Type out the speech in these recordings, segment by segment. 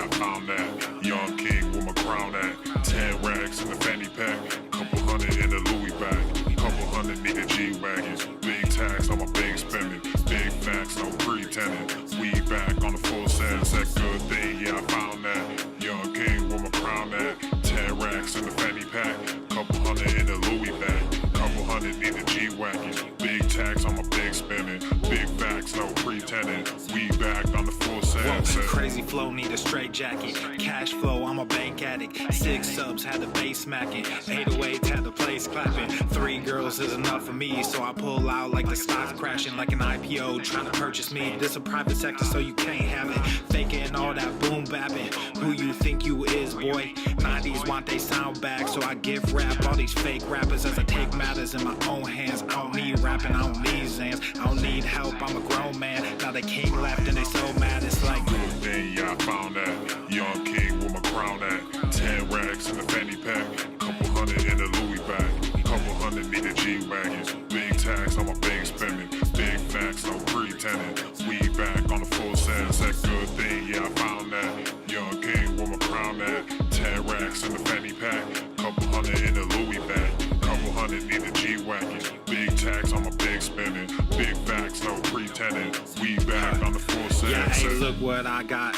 I found that. Young king with my crown at. 10 racks in the fanny pack. Couple hundred in the Louis bag. Couple hundred need a G-Wagons. Big tax on my big spending. Big facts, no pretending. We back on the full sense. That good thing, yeah, I found that. Young king with my crown at. 10 racks in the fanny pack. Couple hundred in the Louis bag. Couple hundred need a G-Wagons. Big tax on my big spending. Big facts, no pretending. We back on the full sense. Crazy flow, need a straight jacket. Cash flow, I'm a bank addict. 6 subs, had the bass smacking. 808, had the place clapping. 3 girls is enough for me, so I pull out like the stocks crashing. Like an IPO, trying to purchase me. This a private sector, so you can't have it. Faking all that boom bapping. Who you think you is, boy? 90s want they sound back, so I gift rap all these fake rappers as I take matters in my own hands. I don't need rapping, I don't need Zans. I don't need help, I'm a grown man. Now they king left and they so mad, it's like good thing, yeah, I found that. Young king with my crown at. 10 racks in the fanny pack. Couple hundred in the Louis bag. Couple hundred need a G-Wagons. Big tax on my big spending. Big facts, no pretending. We back on the full sense. That good thing, yeah, I found that. Young king with my crown at. 10 racks in the fanny pack. Couple hundred in the Louis bag. Couple hundred need a G-Wagons. Big tax on my big spending. Big facts, no pretending. We back on the full sense. yeah, hey, look what I got.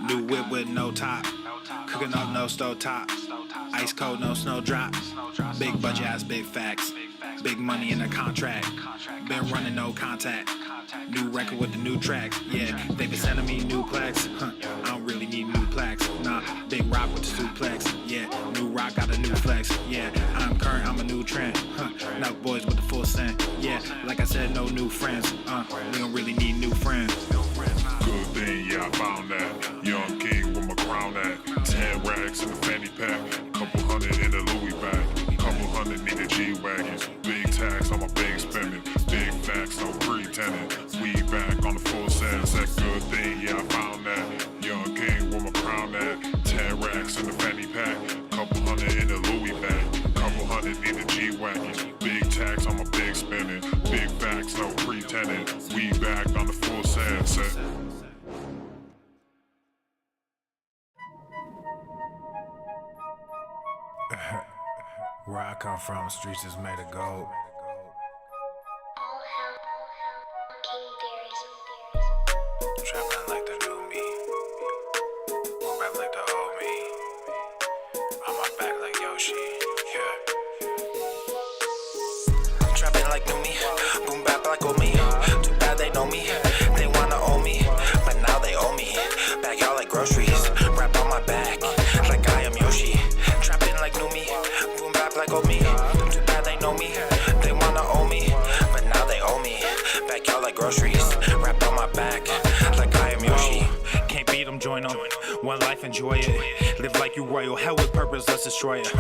New whip with no top. Cooking up no stove top. Ice cold, no snowdrop. Big budget ass, big facts. Big money in the contract. Been running no contact. New record with the new tracks. Yeah, they been sending me new plaques. I don't really need new plaques. Nah, big rock with the suplex. Yeah, new rock got a new flex. Yeah, I'm current, I'm a new trend. Now boys with the full scent. Yeah, like I said, no new friends. We don't really need new friends. Good thing, yeah, I found that. Young king with my crown at. 10 racks in the fanny pack. Couple hundred in the Louis bag. Couple hundred need a G-Wagons. Big tax on my big spending. Big facts, no pretending. We back on the full sense. That good thing, yeah, I found that. Young king with my crown at. 10 racks in the fanny pack. Couple hundred in the Louis bag. Couple hundred need a G-Wagons. Big tax on my big spending. Big facts, no pretending. We back on the full sense. Where I come from, streets is made of gold. Trapping like the new me, boom back like the old me. On my back like Yoshi, yeah. Trapping like new me, boom back like old me. Too bad they know me, they wanna own me, but now they owe me. Back out like groceries, wrap on my back like I am Yoshi. Trapping like new me, boom back like old me. Too bad they know me, they wanna own me, but now they owe me. Back out like groceries, wrap on my back like I am Yoshi. Can't beat them, join them. One life, enjoy it. Live like you royal, hell with purpose, let's destroy it.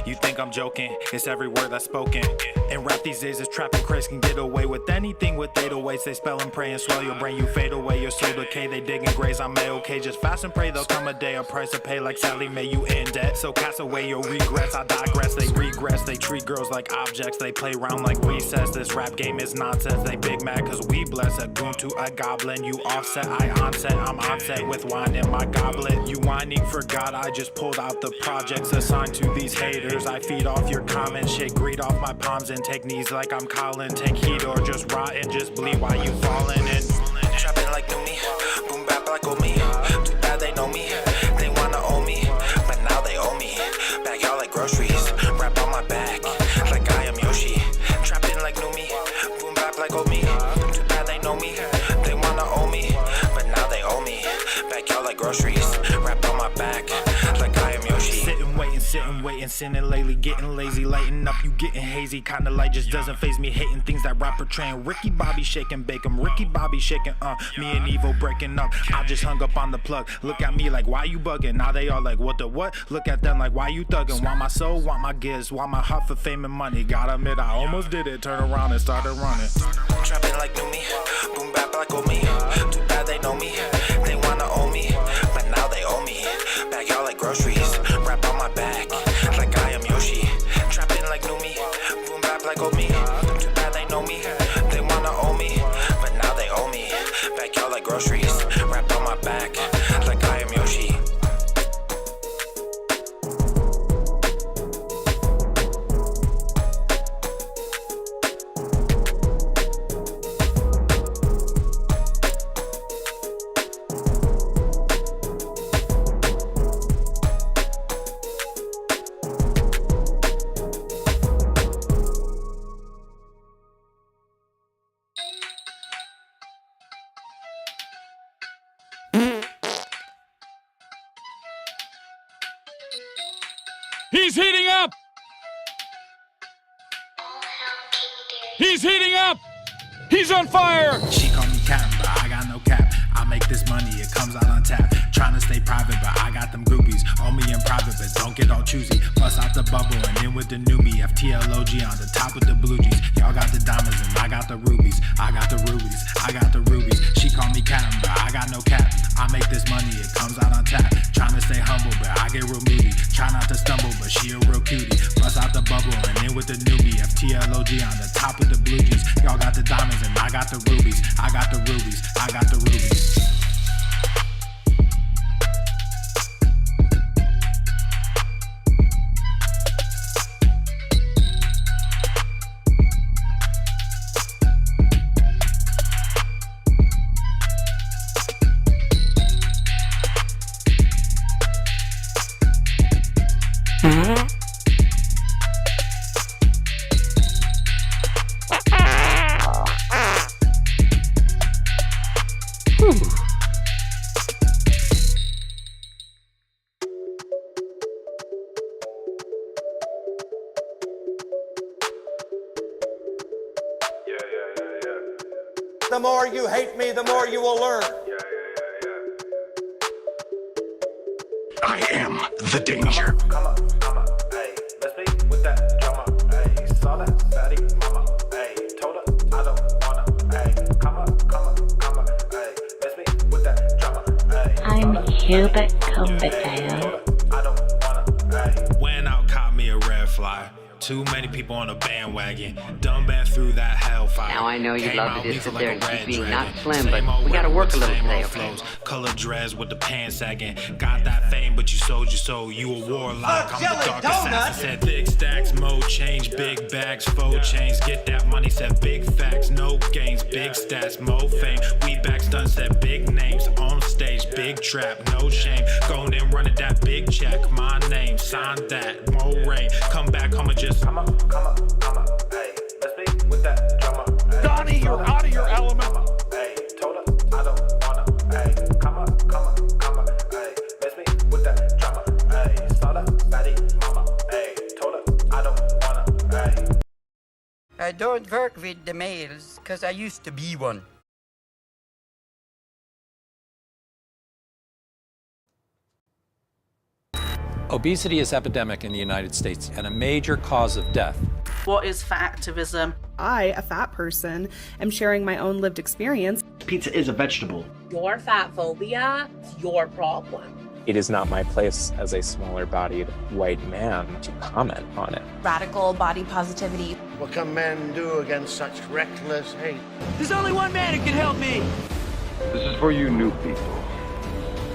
You think I'm joking? It's every word that's spoken. And rap these days is trapping craze, can get away with anything with 808s. They spell and pray and swell your brain, you fade away, your soul decay. They dig and graze, I'm A-okay. Just fast and pray, there'll come a day, a price to pay like Sally May, you in debt. So cast away your regrets, I digress. They regress, they treat girls like objects. They play around like recess, this rap game is nonsense. They big mad cause we bless a goon to a goblin. You offset, I onset, I'm onset with wine in my goblet. You whining for God, I just pulled out the projects assigned to these haters. I feed off your comments, shake greed off my palms and take knees like I'm Colin. Take heat or just rot and just bleed while you falling in. Trapping like new me, boom bap like old me. Too bad they know me, they wanna own me, but now they owe me. Back out like groceries, wrap on my back like I am Yoshi. Trapping like new me, boom bap like old me. Too bad they know me, they wanna own me, but now they owe me. Back out like groceries, wrap on my back like I am Yoshi. Sitting, waiting, sinning lately, getting lazy, lighting up, you getting hazy. Kinda light just doesn't faze me, hating things that rap portraying. Ricky Bobby shaking bacon, Ricky Bobby shaking, me and Evo breaking up. I just hung up on the plug. Look at me like, why you bugging? Now they all like, what the what? Look at them like, why you thugging? Want my soul, want my gifts, want my heart for fame and money. Gotta admit, I almost did it. Turn around and started running. Trapping like new me, boom bap like old me. Too bad they know me, they wanna own me, but now they owe me. Back out like groceries, wrap on my back like I am Yoshi. Trapping like new me, boom bap like old me. Too bad they know me, they wanna own me, but now they owe me. Back out like groceries, wrap on my back like I am Yoshi. He's heating up! He's heating up! He's on fire! She call me Captain, but I got no cap. I make this money, it comes out on tap. Tryna stay private, but I got them groupies. On me in private, but don't get all choosy. Bust out the bubble and in with the newbie. FTLOG on the top with the blue jeans. Y'all got the diamonds and I got the rubies. I got the rubies, I got the rubies. She call me Captain, but I got no cap. I make this money, it comes out on tap. Tryna stay humble, but I get real moody. Try not to stumble, but she a real cutie. Bust out the bubble and in with the newbie. FTLOG on the top with the blue jeans. Y'all got the diamonds and I got the rubies. I got the rubies, I got the rubies. The more you hate me, the more you will learn. I am the danger. Come on, hey, let's be with that drama, hey, saw that fatty mama, hey, told her I don't wanna, hey, come on, hey, let's be with that drama, hey. I'm Hubert Cumberdale. I don't wanna, hey. Went out, caught me a red fly. Too many people on a bandwagon. Dumb been through that hellfire. Now I know you'd Came love out to just lethal sit there like and a keep red being dragon. not slim, Same but old we gotta rap work with a little same today, old okay? flows. Color dreads with the pants sagging. Got that fame, but you sold your soul. You a warlock. I'm the dark assassin. Said thick stacks, mo change, big bags, faux chains. Get that money, said big facts, no gains, big stats, mo fame. We back stunts, said big names on stage, big trap, no shame. Going and running that big check, my name, sign that, mo rain. Come back home and just Come on, hey, let's be with that drama, hey. Donnie, you're out of your element. Hey, told her I don't wanna, hey, come on, hey, let's be with that drama, hey, saw that fatty mama, hey, told her I don't wanna, hey. I don't work with the males, cause I used to be one. Obesity is epidemic in the United States and a major cause of death. What is fat activism? I, a fat person, am sharing my own lived experience. Pizza is a vegetable. Your fat phobia is your problem. It is not my place as a smaller-bodied white man to comment on it. Radical body positivity. What can men do against such reckless hate? There's only one man who can help me. This is for you new people.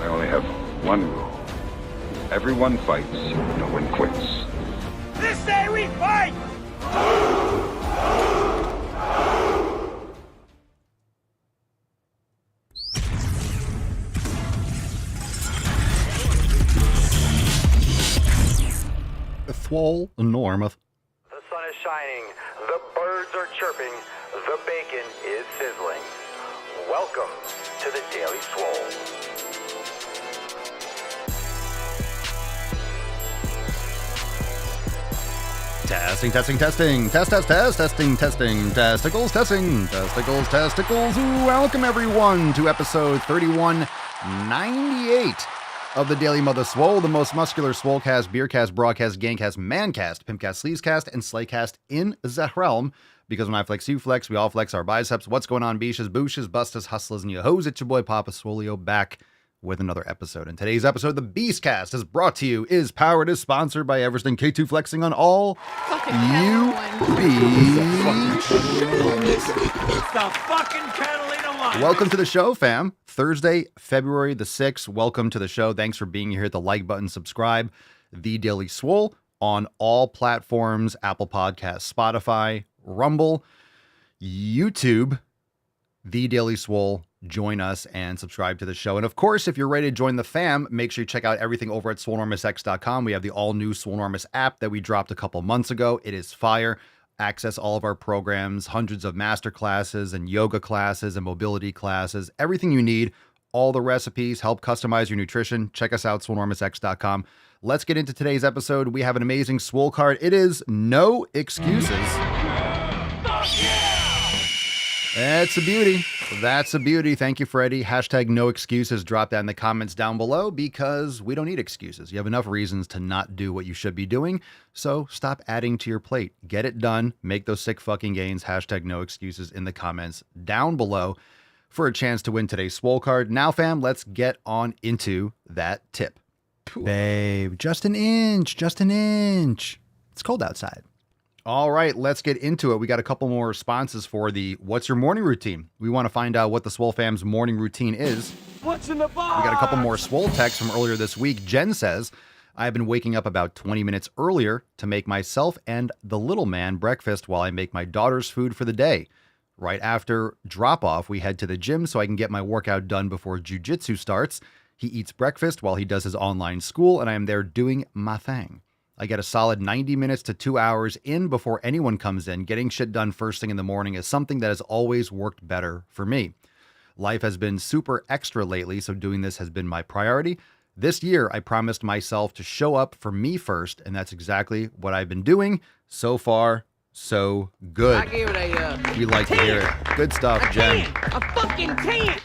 I only have one rule. Everyone fights, no one quits. This day we fight! Swole enormous. The sun is shining, the birds are chirping, the bacon is sizzling. Welcome to the Daily Swole. Testing. Testicles. Welcome everyone to episode 3198 of the Daily Mother Swole, the most muscular swolecast, beercast, broadcast, gangcast, mancast, pimpcast, sleazecast, and slaycast in the realm. Because when I flex, you flex, we all flex our biceps. What's going on, beaches, booshes, bustas, hustlers, and yo hoes? It's your boy Papa Swolio back with another episode. And today's episode, the Beastcast, is brought to you, is powered, is sponsored by Everesting K2 Flexing on all you beats. It's the fucking Catalina one. Welcome to the show, fam. Thursday, February the 6th. Welcome to the show. Thanks for being here. Hit the like button, subscribe. The Daily Swole on all platforms, Apple Podcasts, Spotify, Rumble, YouTube, The Daily Swole. Join us and subscribe to the show. And of course, if you're ready to join the fam, make sure you check out everything over at swolenormousx.com. We have the all-new Swolenormous app that we dropped a couple months ago. It is fire. Access all of our programs, hundreds of master classes and yoga classes and mobility classes, everything you need, all the recipes, help customize your nutrition. Check us out, swolenormousx.com. Let's get into today's episode. We have an amazing Swole card. It is No Excuses. That's a beauty. That's a beauty. Thank you, Freddie. Hashtag no excuses. Drop that in the comments down below because we don't need excuses. You have enough reasons to not do what you should be doing. So stop adding to your plate. Get it done. Make those sick fucking gains. Hashtag no excuses in the comments down below for a chance to win today's Swole card. Now, fam, let's get on into that tip. Babe, just an inch. Just an inch. It's cold outside. All right, let's get into it. We got a couple more responses for the What's Your Morning Routine? We want to find out what the Swole fam's morning routine is. What's in the box? We got a couple more Swole texts from earlier this week. Jen says, I've been waking up about 20 minutes earlier to make myself and the little man breakfast while I make my daughter's food for the day. Right after drop-off, we head to the gym so I can get my workout done before jiu-jitsu starts. He eats breakfast while he does his online school, and I am there doing my thing. I get a solid 90 minutes to 2 hours in before anyone comes in. Getting shit done first thing in the morning is something that has always worked better for me. Life has been super extra lately, so doing this has been my priority. This year, I promised myself to show up for me first, and that's exactly what I've been doing. So far, so good. I give it a We like 10. to hear it. Good stuff, Jen. A fucking 10.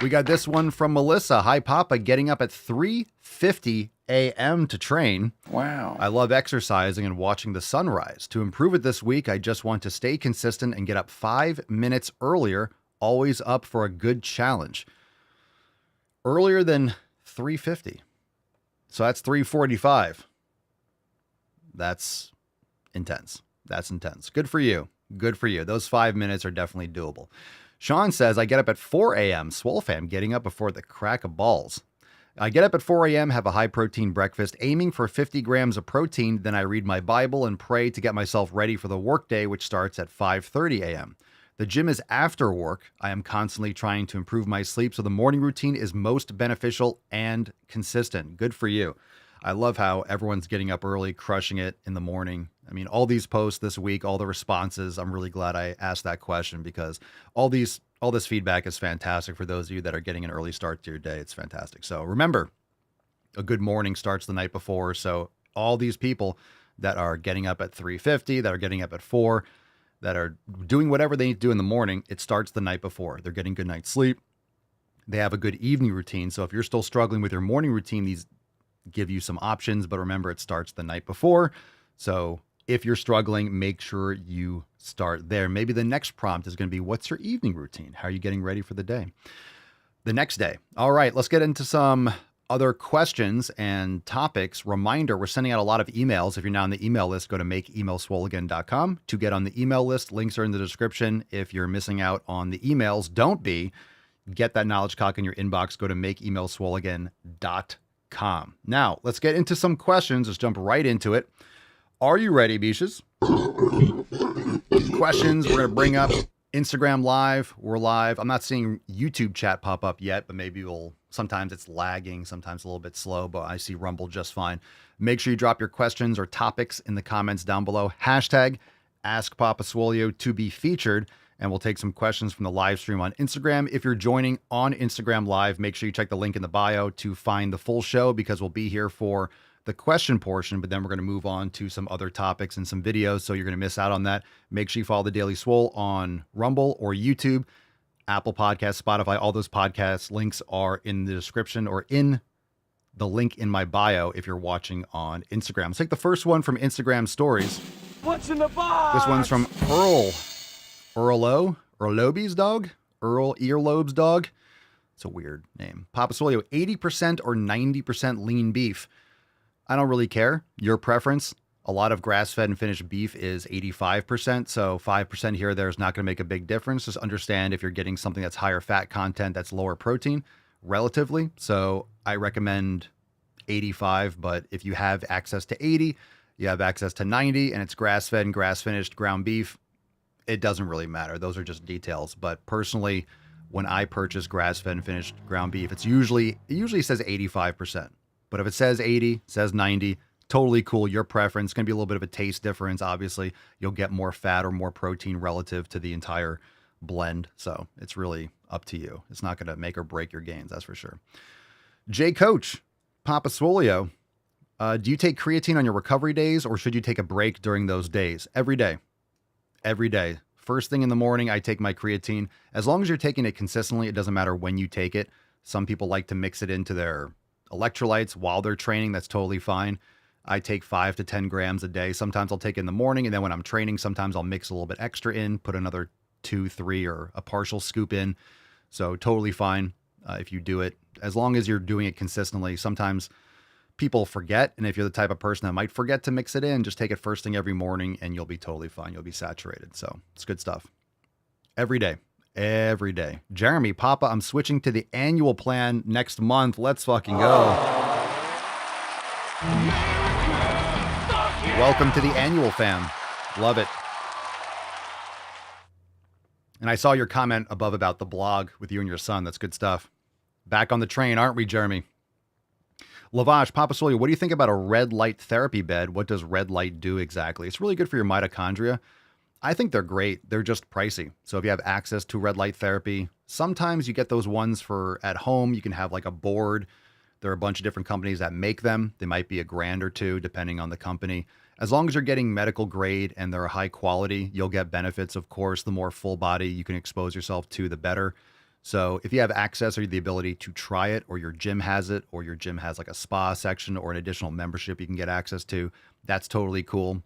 We got this one from Melissa. Hi, Papa. Getting up at 3:50 a.m. to train. Wow. I love exercising and watching the sunrise. To improve it this week, I just want to stay consistent and get up 5 minutes earlier, always up for a good challenge. Earlier than 3:50. So that's 3:45. That's intense. That's intense. Good for you. Good for you. Those 5 minutes are definitely doable. Sean says, I get up at 4 a.m. Swole fam, getting up before the crack of balls. I get up at 4 a.m., have a high-protein breakfast, aiming for 50 grams of protein. Then I read my Bible and pray to get myself ready for the workday, which starts at 5:30 a.m. The gym is after work. I am constantly trying to improve my sleep, so the morning routine is most beneficial and consistent. Good for you. I love how everyone's getting up early, crushing it in the morning. I mean, all these posts this week, all the responses, I'm really glad I asked that question because all this feedback is fantastic for those of you that are getting an early start to your day. It's fantastic. So remember, a good morning starts the night before. So all these people that are getting up at 3:50, that are getting up at 4, that are doing whatever they need to do in the morning, it starts the night before. They're getting good night's sleep. They have a good evening routine. So if you're still struggling with your morning routine, these give you some options, but remember it starts the night before. So if you're struggling, make sure you start there. Maybe the next prompt is going to be, what's your evening routine? How are you getting ready for the day? The next day. All right, let's get into some other questions and topics. Reminder, we're sending out a lot of emails. If you're not on the email list, go to makeemailswoleagain.com to get on the email list. Links are in the description. If you're missing out on the emails, don't be. Get that knowledge cock in your inbox. Go to makeemailswoleagain.com. Now, let's get into some questions. Let's jump right into it. Are you ready, Beaches? Questions. We're going to bring up Instagram Live. We're live. I'm not seeing YouTube chat pop up yet, but maybe sometimes it's lagging, sometimes a little bit slow, but I see Rumble just fine. Make sure you drop your questions or topics in the comments down below. Hashtag Ask Papa Swolio to be featured, and we'll take some questions from the live stream on Instagram. If you're joining on Instagram Live, make sure you check the link in the bio to find the full show because we'll be here for the question portion, but then we're going to move on to some other topics and some videos, so you're going to miss out on that. Make sure you follow the Daily Swole on Rumble or YouTube, Apple Podcasts, Spotify. All those podcast links are in the description or in the link in my bio if you're watching on Instagram. Let's take the first one from Instagram stories. What's in the box? This one's from Earlobie's dog, Earl Earlobe's dog. It's a weird name. Papa Swolio, 80% or 90% lean beef. I don't really care. Your preference. A lot of grass-fed and finished beef is 85%, so 5% here or there is not going to make a big difference. Just understand if you're getting something that's higher fat content, that's lower protein, relatively. So I recommend 85, but if you have access to 80, you have access to 90, and it's grass-fed and grass-finished ground beef, it doesn't really matter. Those are just details. But personally, when I purchase grass-fed and finished ground beef, it usually says 85%. But if it says 80, says 90, totally cool. Your preference. It's going to be a little bit of a taste difference. Obviously, you'll get more fat or more protein relative to the entire blend. So it's really up to you. It's not going to make or break your gains, that's for sure. Jay Coach, Papa Swolio, do you take creatine on your recovery days, or should you take a break during those days? Every day. Every day. First thing in the morning, I take my creatine. As long as you're taking it consistently, it doesn't matter when you take it. Some people like to mix it into their electrolytes while they're training. That's totally fine. I take 5 to 10 grams a day. Sometimes I'll take it in the morning, and then when I'm training, sometimes I'll mix a little bit extra in, put another 2, 3, or a partial scoop in. So totally fine if you do it, as long as you're doing it consistently. Sometimes people forget, and if you're the type of person that might forget to mix it in, just take it first thing every morning and you'll be totally fine. You'll be saturated. So it's good stuff. Every day. Every day. Jeremy, Papa, I'm switching to the annual plan next month. Let's fucking go. Welcome to the annual fam. Love it. And I saw your comment above about the blog with you and your son. That's good stuff. Back on the train, aren't we, Jeremy? Lavash, Papa Swolio, what do you think about a red light therapy bed? What does red light do exactly? It's really good for your mitochondria. I think they're great. They're just pricey. So if you have access to red light therapy, sometimes you get those ones for at home. You can have like a board. There are a bunch of different companies that make them. They might be $1,000 or $2,000 depending on the company. As long as you're getting medical grade and they're high quality, you'll get benefits. Of course, the more full body you can expose yourself to, the better. So if you have access or the ability to try it, or your gym has it, or your gym has like a spa section or an additional membership you can get access to, that's totally cool,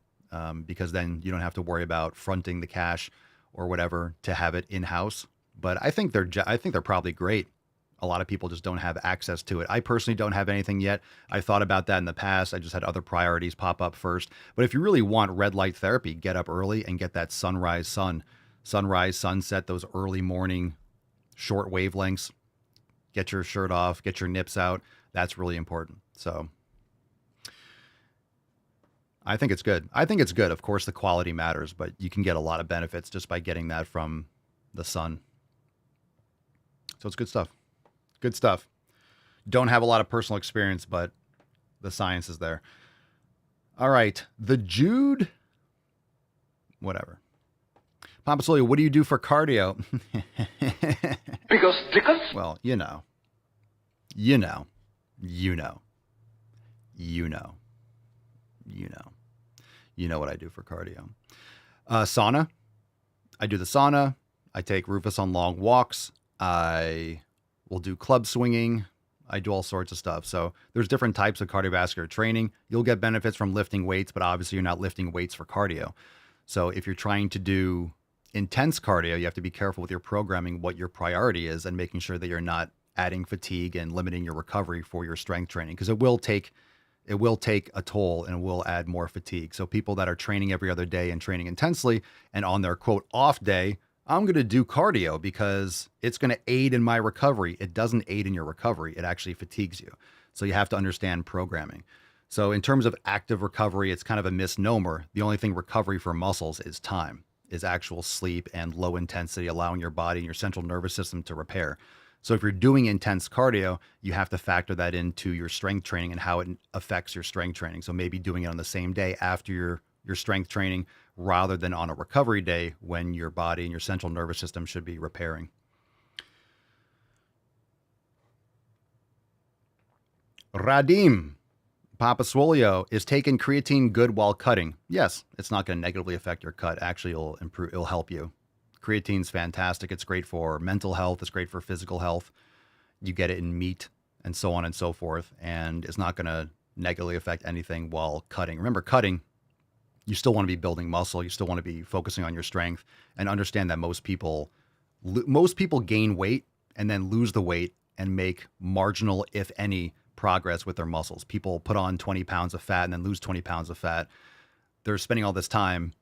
because then you don't have to worry about fronting the cash or whatever to have it in-house. But I think they're probably great. A lot of people just don't have access to it. I personally don't have anything yet. I thought about that in the past. I just had other priorities pop up first. But if you really want red light therapy, get up early and get that sunrise, sunset, those early morning short wavelengths. Get your shirt off, get your nips out. That's really important. So I think it's good. Of course, the quality matters, but you can get a lot of benefits just by getting that from the sun. So it's good stuff. Good stuff. Don't have a lot of personal experience, but the science is there. All right. The Jude, whatever. Papa Swolio, what do you do for cardio? Well, you know what I do for cardio. Sauna. I do the sauna. I take Rufus on long walks. I will do club swinging. I do all sorts of stuff. So there's different types of cardiovascular training. You'll get benefits from lifting weights, but obviously you're not lifting weights for cardio. So if you're trying to do intense cardio, you have to be careful with your programming, what your priority is, and making sure that you're not adding fatigue and limiting your recovery for your strength training, because it will take a toll and will add more fatigue. So people that are training every other day and training intensely, and on their quote off day, I'm going to do cardio because it's going to aid in my recovery. It doesn't aid in your recovery. It actually fatigues you. So you have to understand programming. So in terms of active recovery, it's kind of a misnomer. The only thing recovery for muscles is time, is actual sleep and low intensity, allowing your body and your central nervous system to repair. So if you're doing intense cardio, you have to factor that into your strength training and how it affects your strength training. So maybe doing it on the same day after your strength training, rather than on a recovery day when your body and your central nervous system should be repairing. Radim, Papa Swolio, is taking creatine good while cutting? Yes, it's not going to negatively affect your cut. Actually, it'll help you. Creatine's fantastic. It's great for mental health. It's great for physical health. You get it in meat and so on and so forth. And it's not going to negatively affect anything while cutting. Remember, cutting, you still want to be building muscle. You still want to be focusing on your strength, and understand that most people gain weight and then lose the weight and make marginal, if any, progress with their muscles. People put on 20 pounds of fat and then lose 20 pounds of fat. They're spending all this time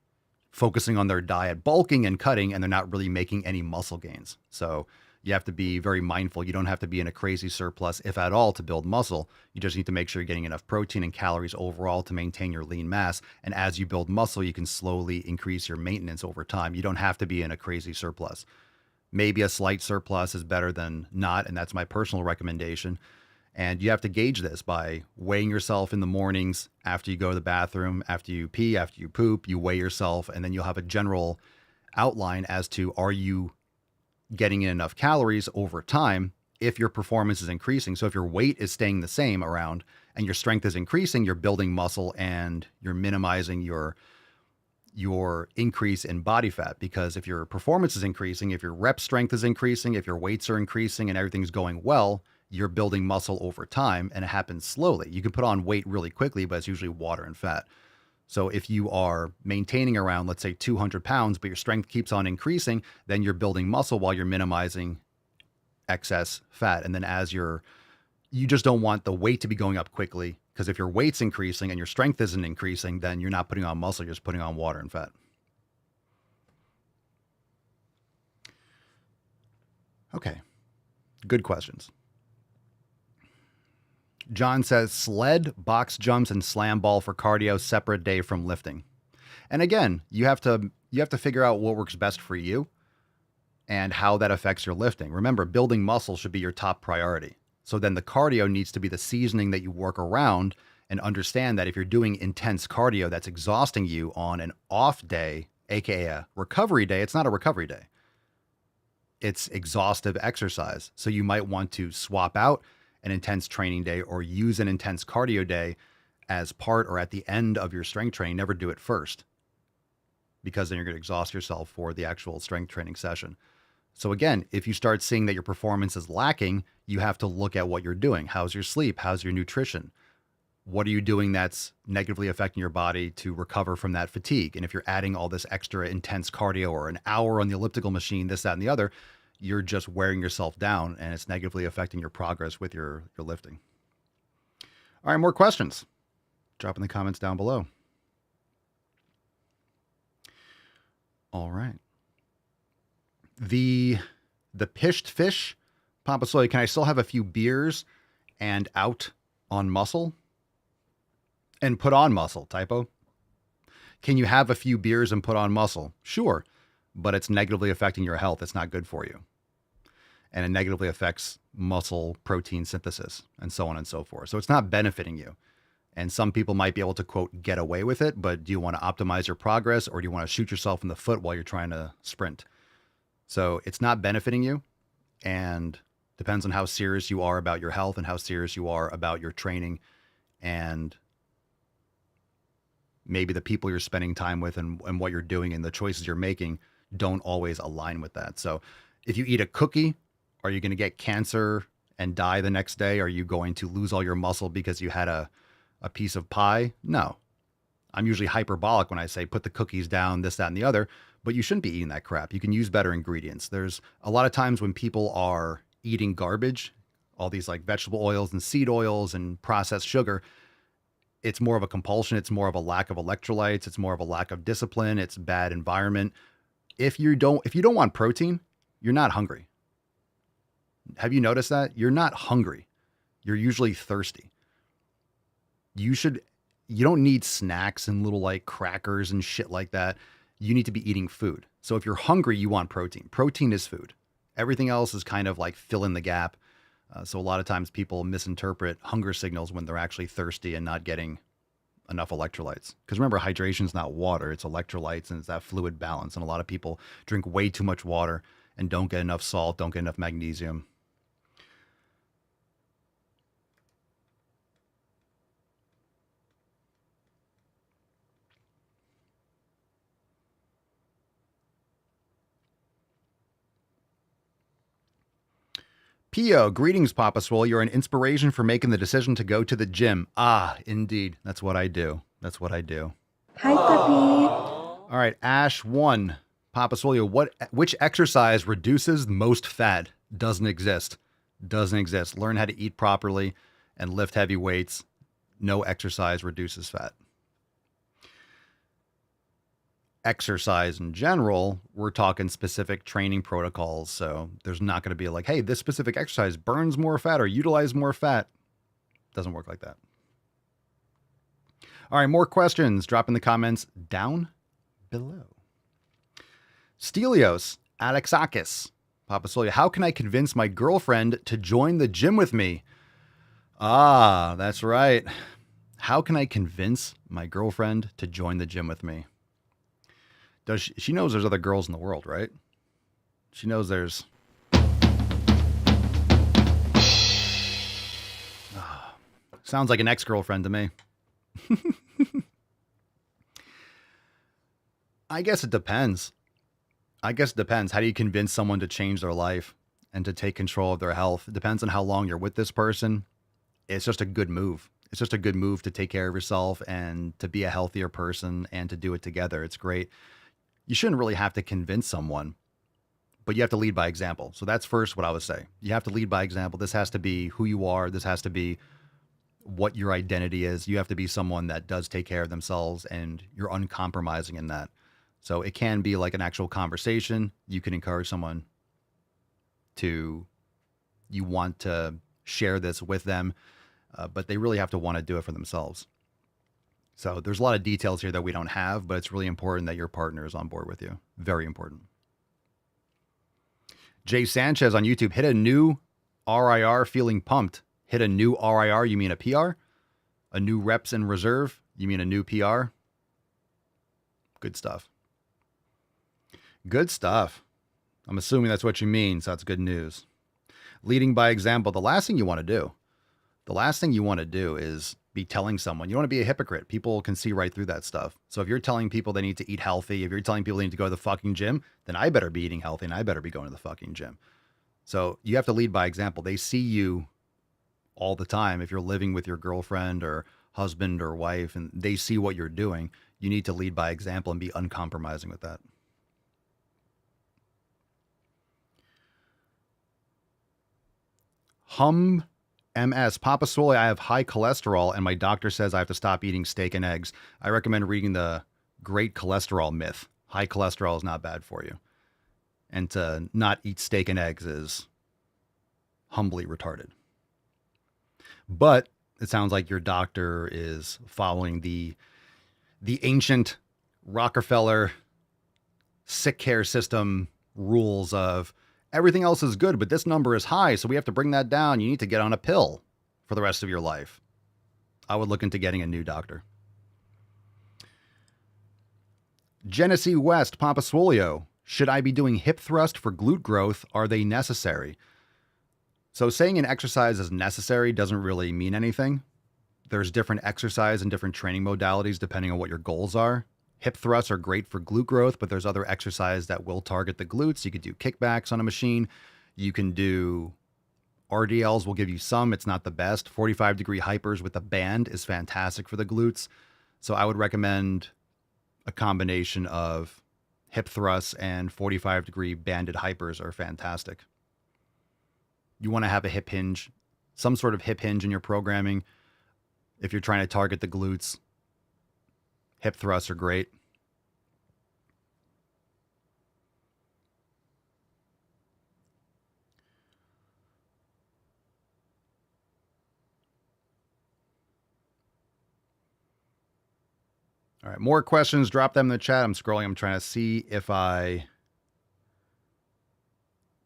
focusing on their diet, bulking and cutting, and they're not really making any muscle gains. So you have to be very mindful. You don't have to be in a crazy surplus, if at all, to build muscle. You just need to make sure you're getting enough protein and calories overall to maintain your lean mass. And as you build muscle, you can slowly increase your maintenance over time. You don't have to be in a crazy surplus. Maybe a slight surplus is better than not, and that's my personal recommendation. And you have to gauge this by weighing yourself in the mornings, after you go to the bathroom, after you pee, after you poop, you weigh yourself, and then you'll have a general outline as to, are you getting in enough calories over time if your performance is increasing. So if your weight is staying the same around and your strength is increasing, you're building muscle and you're minimizing your increase in body fat. Because if your performance is increasing, if your rep strength is increasing, if your weights are increasing and everything's going well, you're building muscle over time, and it happens slowly. You can put on weight really quickly, but it's usually water and fat. So if you are maintaining around, let's say 200 pounds, but your strength keeps on increasing, then you're building muscle while you're minimizing excess fat. And then you just don't want the weight to be going up quickly, because if your weight's increasing and your strength isn't increasing, then you're not putting on muscle, you're just putting on water and fat. Okay. Good questions. John says sled, box jumps, and slam ball for cardio, separate day from lifting. And again, you have to figure out what works best for you and how that affects your lifting. Remember, building muscle should be your top priority. So then the cardio needs to be the seasoning that you work around, and understand that if you're doing intense cardio that's exhausting you on an off day, aka a recovery day, it's not a recovery day. It's exhaustive exercise. So you might want to swap out an intense training day or use an intense cardio day as part or at the end of your strength training. Never do it first, because then you're going to exhaust yourself for the actual strength training session. So again, if you start seeing that your performance is lacking, you have to look at what you're doing. How's your sleep? How's your nutrition? What are you doing that's negatively affecting your body to recover from that fatigue? And if you're adding all this extra intense cardio or an hour on the elliptical machine, this, that, and the other, you're just wearing yourself down, and it's negatively affecting your progress with your lifting. All right, more questions. Drop in the comments down below. All right. The pished fish, Papa Soy, can I still have a few beers and out on muscle? And put on muscle, typo. Can you have a few beers and put on muscle? Sure, but it's negatively affecting your health. It's not good for you. And it negatively affects muscle protein synthesis and so on and so forth. So it's not benefiting you. And some people might be able to, quote, get away with it, but do you want to optimize your progress, or do you want to shoot yourself in the foot while you're trying to sprint? So it's not benefiting you, and depends on how serious you are about your health and how serious you are about your training, and maybe the people you're spending time with and what you're doing and the choices you're making don't always align with that. So if you eat a cookie, are you going to get cancer and die the next day? Are you going to lose all your muscle because you had a piece of pie? No. I'm usually hyperbolic when I say put the cookies down, this, that, and the other, but you shouldn't be eating that crap. You can use better ingredients. There's a lot of times when people are eating garbage, all these like vegetable oils and seed oils and processed sugar, it's more of a compulsion. It's more of a lack of electrolytes. It's more of a lack of discipline. It's bad environment. If you don't want protein, you're not hungry. Have you noticed that? You're not hungry. You're usually thirsty. You don't need snacks and little like crackers and shit like that. You need to be eating food. So if you're hungry, you want protein. Protein is food. Everything else is kind of like fill in the gap. So a lot of times people misinterpret hunger signals when they're actually thirsty and not getting enough electrolytes. Because remember, hydration is not water, it's electrolytes, and it's that fluid balance. And a lot of people drink way too much water and don't get enough salt, don't get enough magnesium. Pio, greetings, Papa Swole. You're an inspiration for making the decision to go to the gym. Ah, indeed. That's what I do. That's what I do. Hi, puppy. All right, Ash 1. Papa Swole, which exercise reduces most fat? Doesn't exist. Doesn't exist. Learn how to eat properly and lift heavy weights. No exercise reduces fat. Exercise in general, we're talking specific training protocols. So there's not going to be like, hey, this specific exercise burns more fat or utilizes more fat. Doesn't work like that. All right, more questions. Drop in the comments down below. Stelios Alexakis, Papa Solia, how can I convince my girlfriend to join the gym with me? Ah, that's right. How can I convince my girlfriend to join the gym with me? She knows there's other girls in the world, right? She knows there's Sounds like an ex-girlfriend to me. I guess it depends. How do you convince someone to change their life and to take control of their health? It depends on how long you're with this person. It's just a good move. It's just a good move to take care of yourself and to be a healthier person and to do it together. It's great. You shouldn't really have to convince someone, but you have to lead by example. So that's first what I would say. You have to lead by example. This has to be who you are. This has to be what your identity is. You have to be someone that does take care of themselves and you're uncompromising in that. So it can be like an actual conversation. You can encourage someone you want to share this with them, but they really have to want to do it for themselves. So there's a lot of details here that we don't have, but it's really important that your partner is on board with you. Very important. Jay Sanchez on YouTube, hit a new RIR, feeling pumped. Hit a new RIR, you mean a PR? A new reps in reserve, you mean a new PR? Good stuff. Good stuff. I'm assuming that's what you mean, so that's good news. Leading by example, the last thing you want to do is be telling someone. You don't want to be a hypocrite. People can see right through that stuff. So if you're telling people they need to eat healthy, if you're telling people they need to go to the fucking gym, then I better be eating healthy and I better be going to the fucking gym. So you have to lead by example. They see you all the time. If you're living with your girlfriend or husband or wife and they see what you're doing, you need to lead by example and be uncompromising with that. MS, Papa Swole, I have high cholesterol and my doctor says I have to stop eating steak and eggs. I recommend reading the Great Cholesterol Myth. High cholesterol is not bad for you. And to not eat steak and eggs is humbly retarded. But it sounds like your doctor is following the ancient Rockefeller sick care system rules of everything else is good, but this number is high, so we have to bring that down. You need to get on a pill for the rest of your life. I would look into getting a new doctor. Genesee West, Papa Swolio, should I be doing hip thrust for glute growth? Are they necessary? So saying an exercise is necessary doesn't really mean anything. There's different exercise and different training modalities depending on what your goals are. Hip thrusts are great for glute growth, but there's other exercise that will target the glutes. You could do kickbacks on a machine. You can do RDLs will give you some. It's not the best. 45-degree hypers with a band is fantastic for the glutes. So I would recommend a combination of hip thrusts and 45-degree banded hypers are fantastic. You want to have a hip hinge, some sort of hip hinge in your programming. If you're trying to target the glutes, hip thrusts are great. All right, more questions. Drop them in the chat. I'm scrolling. I'm trying to see if I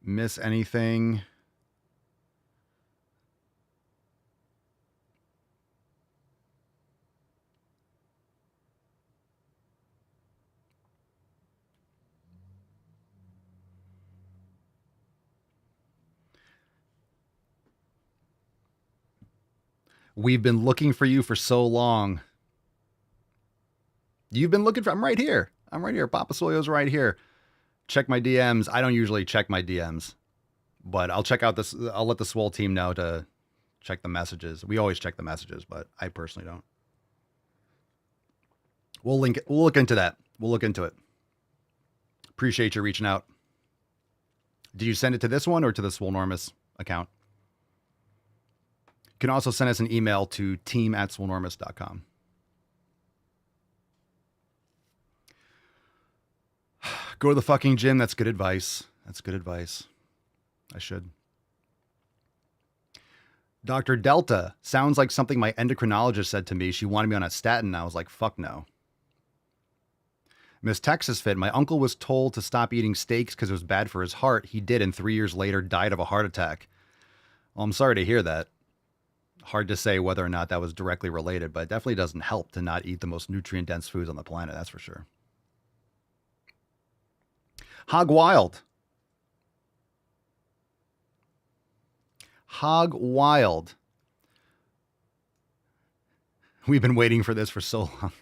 miss anything. We've been looking for you for so long. You've been looking for, I'm right here. Papa Soyo's right here. Check my DMs. I don't usually check my DMs, but I'll check out this. I'll let the Swole team know to check the messages. We always check the messages, but I personally don't. We'll link it. We'll look into that. We'll look into it. Appreciate you reaching out. Did you send it to this one or to the Swolenormous account? You can also send us an email to team@swolenormous.com. Go to the fucking gym. That's good advice. That's good advice. I should. Dr. Delta sounds like something my endocrinologist said to me. She wanted me on a statin. I was like, fuck no. Miss Texas Fit, my uncle was told to stop eating steaks because it was bad for his heart. He did, and 3 years later died of a heart attack. Well, I'm sorry to hear that. Hard to say whether or not that was directly related, but it definitely doesn't help to not eat the most nutrient-dense foods on the planet, that's for sure. Hog Wild. Hog Wild. We've been waiting for this for so long.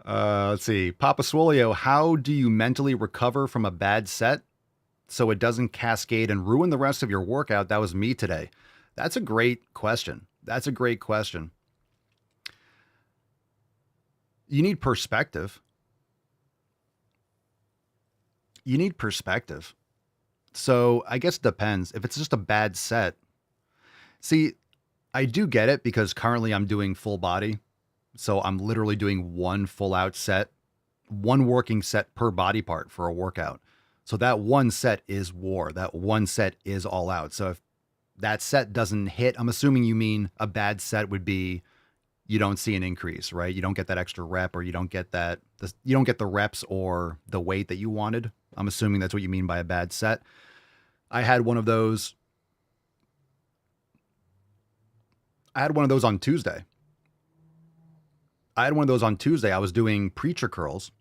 Let's see. Papa Swolio, how do you mentally recover from a bad set so it doesn't cascade and ruin the rest of your workout? That was me today. That's a great question. That's a great question. You need perspective. You need perspective. So I guess it depends. If it's just a bad set, see, I do get it because currently I'm doing full body. So I'm literally doing one full out set, one working set per body part for a workout. So that one set is war. That one set is all out. So if that set doesn't hit, I'm assuming you mean a bad set would be you don't see an increase, right? You don't get that extra rep, or you don't get that, you don't get the reps or the weight that you wanted. I'm assuming that's what you mean by a bad set. I had one of those. On Tuesday. I was doing preacher curls,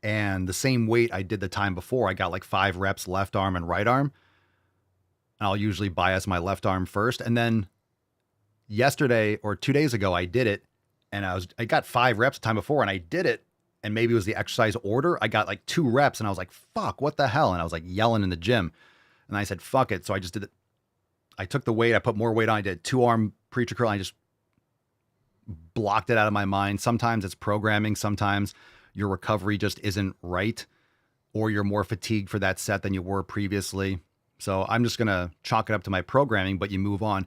and the same weight I did the time before. I got like 5 reps left arm and right arm. And I'll usually bias my left arm first. And then yesterday or 2 days ago, I did it, and I got 5 reps the time before, and I did it, and maybe it was the exercise order. I got like 2 reps, and I was like, fuck, what the hell? And I was like yelling in the gym, and I said, fuck it. So I just did it. I took the weight, I put more weight on, I did 2-arm preacher curl, and I just blocked it out of my mind. Sometimes it's programming, sometimes your recovery just isn't right, or you're more fatigued for that set than you were previously. So I'm just going to chalk it up to my programming, but you move on.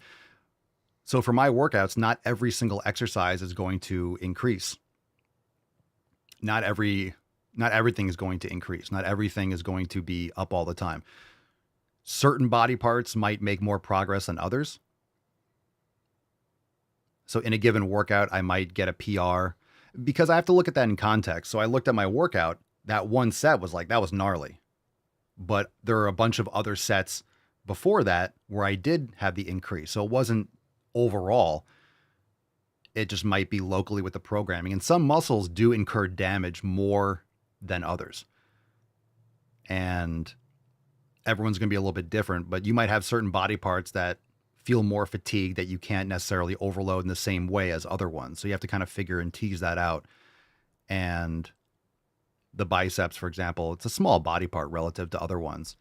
So for my workouts, not every single exercise is going to increase. Not everything is going to increase. Not everything is going to be up all the time. Certain body parts might make more progress than others. So in a given workout, I might get a PR because I have to look at that in context. So I looked at my workout, that one set was like, that was gnarly. But there are a bunch of other sets before that where I did have the increase. So it wasn't overall. It just might be locally with the programming. And some muscles do incur damage more than others. And everyone's going to be a little bit different, but you might have certain body parts that feel more fatigued that you can't necessarily overload in the same way as other ones. So you have to kind of figure and tease that out. And the biceps, for example, it's a small body part relative to other ones,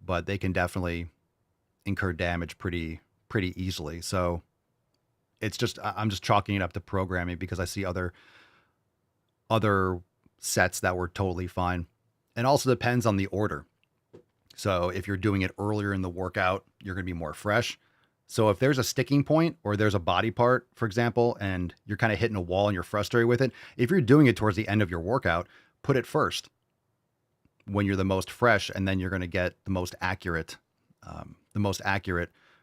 but they can definitely incur damage pretty easily. So I'm just chalking it up to programming because I see other sets that were totally fine. And also depends on the order. So if you're doing it earlier in the workout, you're going to be more fresh. So if there's a sticking point or there's a body part, for example, and you're kind of hitting a wall and you're frustrated with it, if you're doing it towards the end of your workout, put it first when you're the most fresh, and then you're going to get the most accurate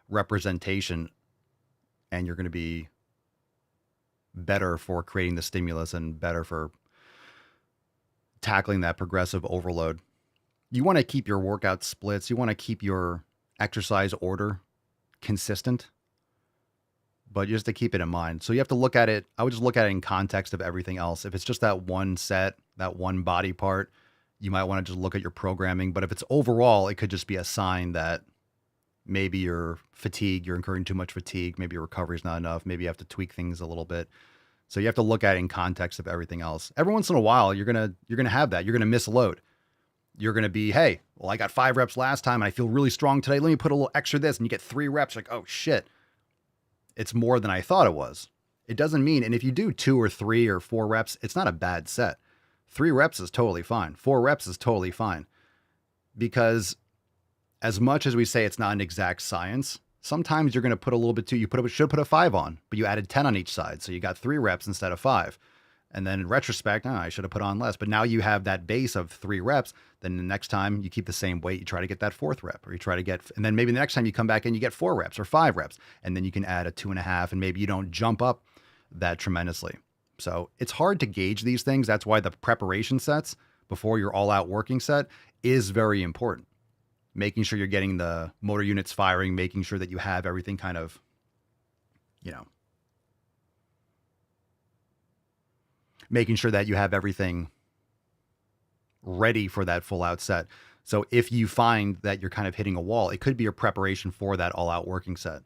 representation, and you're going to be better for creating the stimulus and better for tackling that progressive overload. You want to keep your workout splits. You want to keep your exercise order consistent, but just to keep it in mind. So you have to look at it. I would just look at it in context of everything else. If it's just that one set, that one body part, you might want to just look at your programming. But if it's overall, it could just be a sign that maybe you're fatigued, you're incurring too much fatigue. Maybe your recovery is not enough. Maybe you have to tweak things a little bit. So you have to look at it in context of everything else. Every once in a while, you're going to have that. You're going to miss a load. You're going to be, hey, well, I got 5 reps last time and I feel really strong today. Let me put a little extra this, and you get 3 reps. Like, oh shit, it's more than I thought it was. It doesn't mean, and if you do 2 or 3 or 4 reps, it's not a bad set. 3 reps is totally fine. 4 reps is totally fine. Because as much as we say it's not an exact science, sometimes you're going to put a little bit too, should put a 5 on, but you added 10 on each side. So you got 3 reps instead of 5. And then in retrospect, I should have put on less. But now you have that base of 3 reps. Then the next time you keep the same weight, you try to get that 4th rep, or you try to get, and then maybe the next time you come back and you get 4 reps or 5 reps, and then you can add a 2.5, and maybe you don't jump up that tremendously. So it's hard to gauge these things. That's why the preparation sets before your all out working set is very important. Making sure you're getting the motor units firing, making sure that you have everything kind of, making sure that you have everything ready for that full out set. So if you find that you're kind of hitting a wall, it could be your preparation for that all out working set.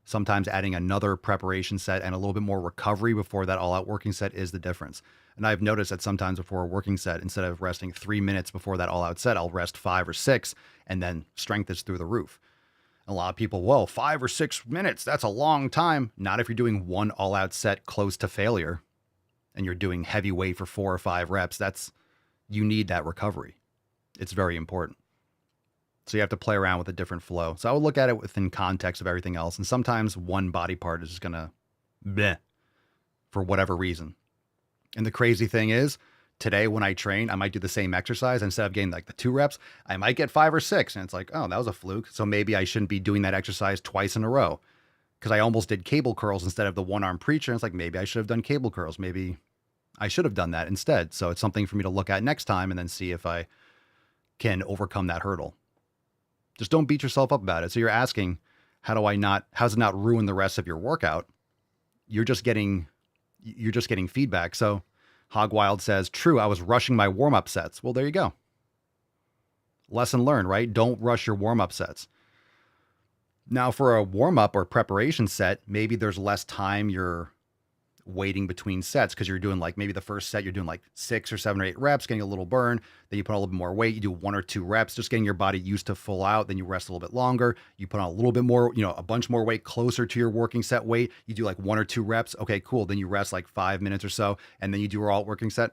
Sometimes adding another preparation set and a little bit more recovery before that all-out working set is the difference. And I've noticed that sometimes before a working set, instead of resting 3 minutes before that all-out set, I'll rest 5 or 6, and then strength is through the roof. A lot of people, whoa, 5 or 6 minutes, that's a long time. Not if you're doing one all-out set close to failure and you're doing heavy weight for 4 or 5 reps. You need that recovery. It's very important. So you have to play around with a different flow. So I would look at it within context of everything else. And sometimes one body part is just going to bleh for whatever reason. And the crazy thing is, today when I train, I might do the same exercise. Instead of getting like the 2 reps, I might get 5 or 6. And it's like, oh, that was a fluke. So maybe I shouldn't be doing that exercise twice in a row. Because I almost did cable curls instead of the one-arm preacher. And it's like, maybe I should have done cable curls. Maybe I should have done that instead. So it's something for me to look at next time and then see if I can overcome that hurdle. Just don't beat yourself up about it. So you're asking, how's it not ruin the rest of your workout? You're just getting feedback. So Hogwild says, true, I was rushing my warm-up sets. Well, there you go. Lesson learned, right? Don't rush your warm-up sets. Now for a warm-up or preparation set, maybe there's less time you're waiting between sets because you're doing like maybe the first set, you're doing like 6 or 7 or 8 reps, getting a little burn. Then you put on a little bit more weight. You do 1 or 2 reps, just getting your body used to full out. Then you rest a little bit longer. You put on a little bit more, a bunch more weight closer to your working set weight. You do like 1 or 2 reps. Okay, cool. Then you rest like 5 minutes or so. And then you do your all working set.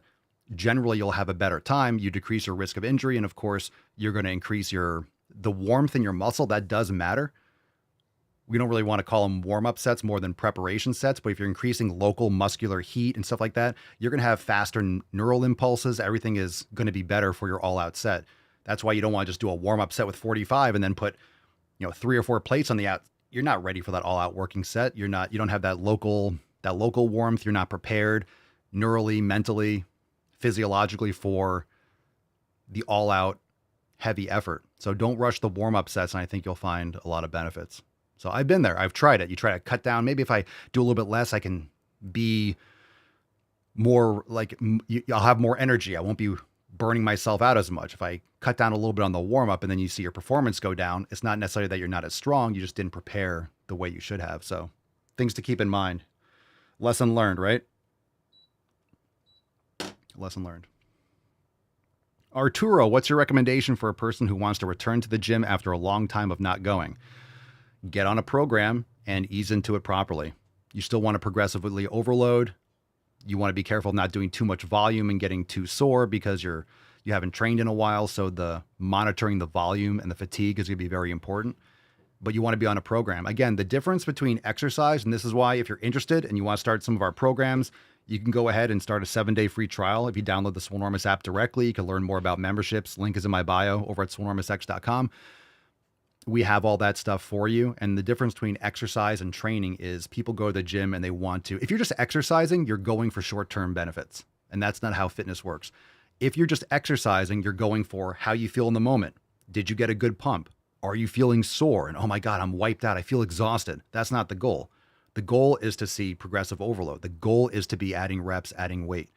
Generally, you'll have a better time. You decrease your risk of injury. And of course, you're going to increase the warmth in your muscle. That does matter. We don't really want to call them warm-up sets more than preparation sets, but if you're increasing local muscular heat and stuff like that, you're going to have faster neural impulses. Everything is going to be better for your all-out set. That's why you don't want to just do a warm-up set with 45 and then put, 3 or 4 plates on the out. You're not ready for that all-out working set. You don't have that local warmth. You're not prepared neurally, mentally, physiologically for the all-out heavy effort. So don't rush the warm-up sets, and I think you'll find a lot of benefits. So I've been there. I've tried it. You try to cut down. Maybe if I do a little bit less, I can be more like, I'll have more energy. I won't be burning myself out as much. If I cut down a little bit on the warm up and then you see your performance go down, it's not necessarily that you're not as strong. You just didn't prepare the way you should have. So things to keep in mind. Lesson learned, right? Lesson learned. Arturo, what's your recommendation for a person who wants to return to the gym after a long time of not going? Get on a program and ease into it properly. You still want to progressively overload. You want to be careful of not doing too much volume and getting too sore because you haven't trained in a while. So the monitoring the volume and the fatigue is going to be very important. But you want to be on a program. Again, the difference between exercise, and this is why if you're interested and you want to start some of our programs, you can go ahead and start a 7-day free trial. If you download the Swolenormous app directly, you can learn more about memberships. Link is in my bio over at swolenormousx.com. We have all that stuff for you. And the difference between exercise and training is people go to the gym and they want to. If you're just exercising, you're going for short-term benefits. And that's not how fitness works. If you're just exercising, you're going for how you feel in the moment. Did you get a good pump? Are you feeling sore? And oh my God, I'm wiped out. I feel exhausted. That's not the goal. The goal is to see progressive overload. The goal is to be adding reps, adding weight.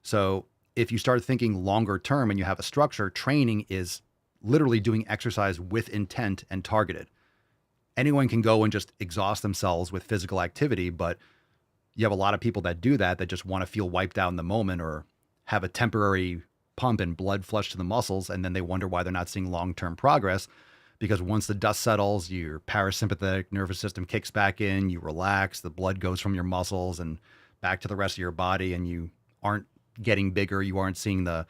So if you start thinking longer term and you have a structure, training is literally doing exercise with intent and targeted. Anyone can go and just exhaust themselves with physical activity, but you have a lot of people that do that just want to feel wiped out in the moment or have a temporary pump and blood flush to the muscles, and then they wonder why they're not seeing long-term progress, because once the dust settles, your parasympathetic nervous system kicks back in, you relax, the blood goes from your muscles and back to the rest of your body, and you aren't getting bigger, you aren't seeing the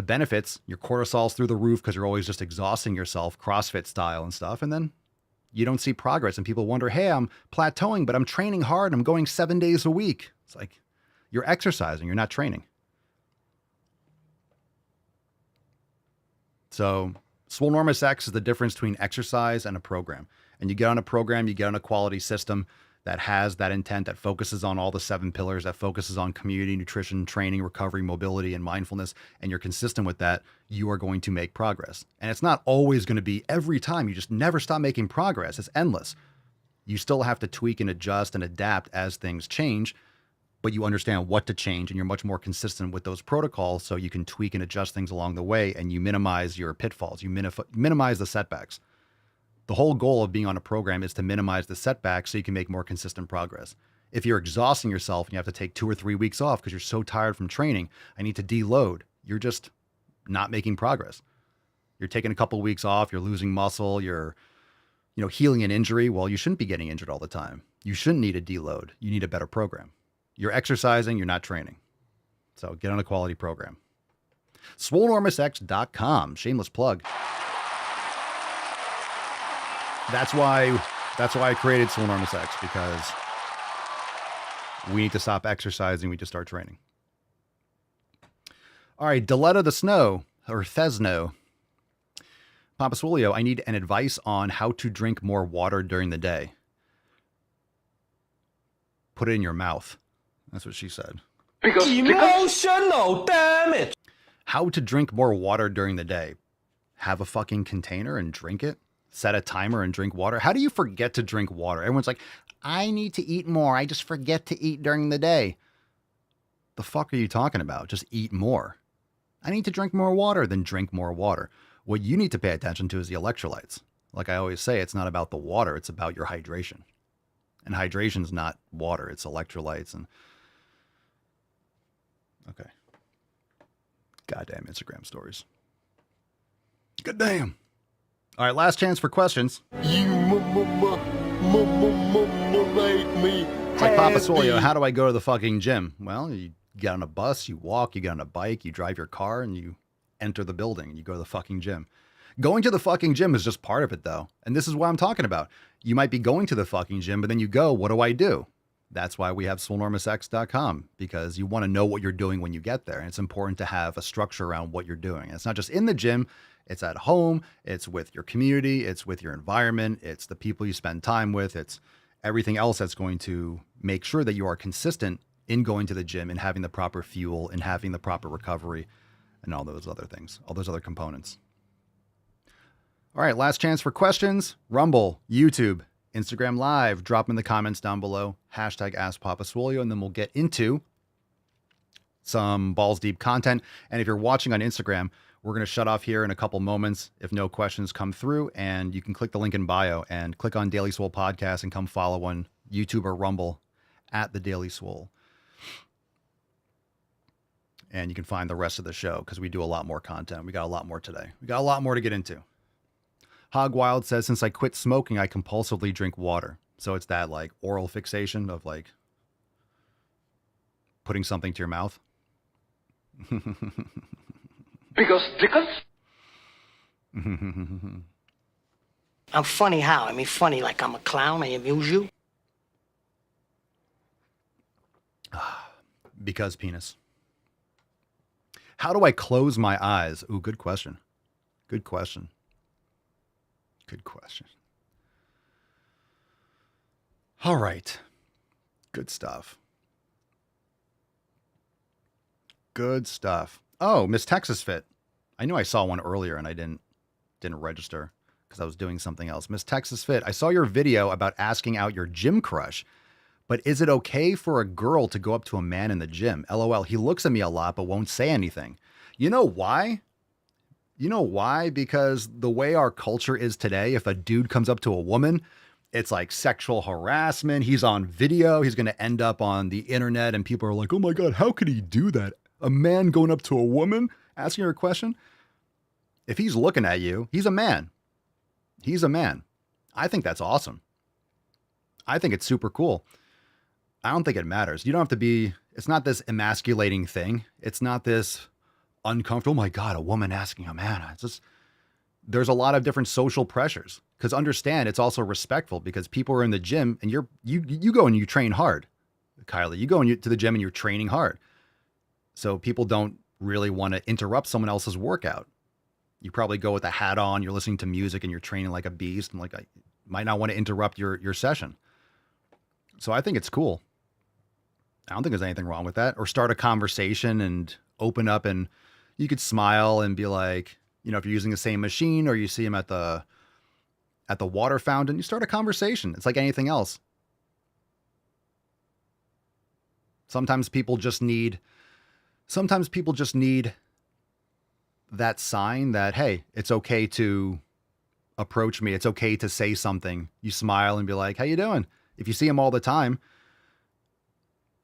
benefits. Your cortisol's through the roof because you're always just exhausting yourself, CrossFit style and stuff. And then you don't see progress. And people wonder, hey, I'm plateauing, but I'm training hard. I'm going 7 days a week. It's like you're exercising. You're not training. So Swolenormous X is the difference between exercise and a program. And you get on a program, you get on a quality system that has that intent, that focuses on all the 7 pillars, that focuses on community, nutrition, training, recovery, mobility, and mindfulness, and you're consistent with that, you are going to make progress. And it's not always going to be every time. You just never stop making progress. It's endless. You still have to tweak and adjust and adapt as things change, but you understand what to change, and you're much more consistent with those protocols, so you can tweak and adjust things along the way, and you minimize your pitfalls. You minimize the setbacks. The whole goal of being on a program is to minimize the setbacks so you can make more consistent progress. If you're exhausting yourself and you have to take 2 or 3 weeks off because you're so tired from training, I need to deload, you're just not making progress. You're taking a couple of weeks off, you're losing muscle, you're healing an injury. Well, you shouldn't be getting injured all the time. You shouldn't need a deload. You need a better program. You're exercising, you're not training. So get on a quality program. SwoleNormousX.com. Shameless plug. That's why I created Swole Enormous X, because we need to stop exercising. We need to start training. All right, Deletta the Snow, or Thesno. Papa Swolio, I need an advice on how to drink more water during the day. Put it in your mouth. That's what she said. Emotional damage. How to drink more water during the day. Have a fucking container and drink it. Set a timer and drink water. How do you forget to drink water? Everyone's like, I need to eat more. I just forget to eat during the day. The fuck are you talking about? Just eat more. I need to drink more water. Then drink more water. What you need to pay attention to is the electrolytes. Like I always say, it's not about the water. It's about your hydration. And hydration is not water. It's electrolytes. And okay. Goddamn Instagram stories. Goddamn. All right, last chance for questions. You make me It's like Papa Swolio, how do I go to the fucking gym? Well, you get on a bus, you walk, you get on a bike, you drive your car, and you enter the building, and you go to the fucking gym. Going to the fucking gym is just part of it, though. And this is what I'm talking about. You might be going to the fucking gym, but then you go, what do I do? That's why we have SwoleNormousX.com, because you want to know what you're doing when you get there. And it's important to have a structure around what you're doing. And it's not just in the gym. It's at home, it's with your community, it's with your environment, it's the people you spend time with, it's everything else that's going to make sure that you are consistent in going to the gym and having the proper fuel and having the proper recovery and all those other things, all those other components. All right, last chance for questions. Rumble, YouTube, Instagram Live. Drop them in the comments down below. Hashtag AskPapaSwolio, and then we'll get into some balls deep content. And if you're watching on Instagram, we're going to shut off here in a couple moments if no questions come through, and you can click the link in bio and click on Daily Swole Podcast and come follow on YouTube or Rumble at The Daily Swole. And you can find the rest of the show because we do a lot more content. We got a lot more today. We got a lot more to get into. Hog Wild says, since I quit smoking, I compulsively drink water. So it's that like oral fixation of like putting something to your mouth. Because I'm funny how? I mean, funny like I'm a clown. I amuse you. Because penis. How do I close my eyes? Ooh, good question. Good question. Good question. All right. Good stuff. Good stuff. Oh, Miss Texas Fit. I knew I saw one earlier and I didn't register because I was doing something else. Miss Texas Fit, I saw your video about asking out your gym crush, but is it okay for a girl to go up to a man in the gym? LOL, he looks at me a lot but won't say anything. You know why? You know why? Because the way our culture is today, if a dude comes up to a woman, it's like sexual harassment. He's on video. He's going to end up on the internet and people are like, oh my God, how could he do that? A man going up to a woman, asking her a question. If he's looking at you, he's a man. He's a man. I think that's awesome. I think it's super cool. I don't think it matters. You don't have to be, it's not this emasculating thing. It's not this uncomfortable, oh my God, a woman asking a man. It's just, there's a lot of different social pressures. Because understand, it's also respectful because people are in the gym and you go and you train hard. Kylie, you go to the gym and you're training hard. So people don't really want to interrupt someone else's workout. You probably go with a hat on, you're listening to music and you're training like a beast and like I might not want to interrupt your session. So I think it's cool. I don't think there's anything wrong with that. Or start a conversation and open up and you could smile and be like, you know, if you're using the same machine or you see him at the water fountain, you start a conversation. It's like anything else. Sometimes people just need that sign that, hey, it's okay to approach me, it's okay to say something. You smile and be like, how you doing? If you see him all the time,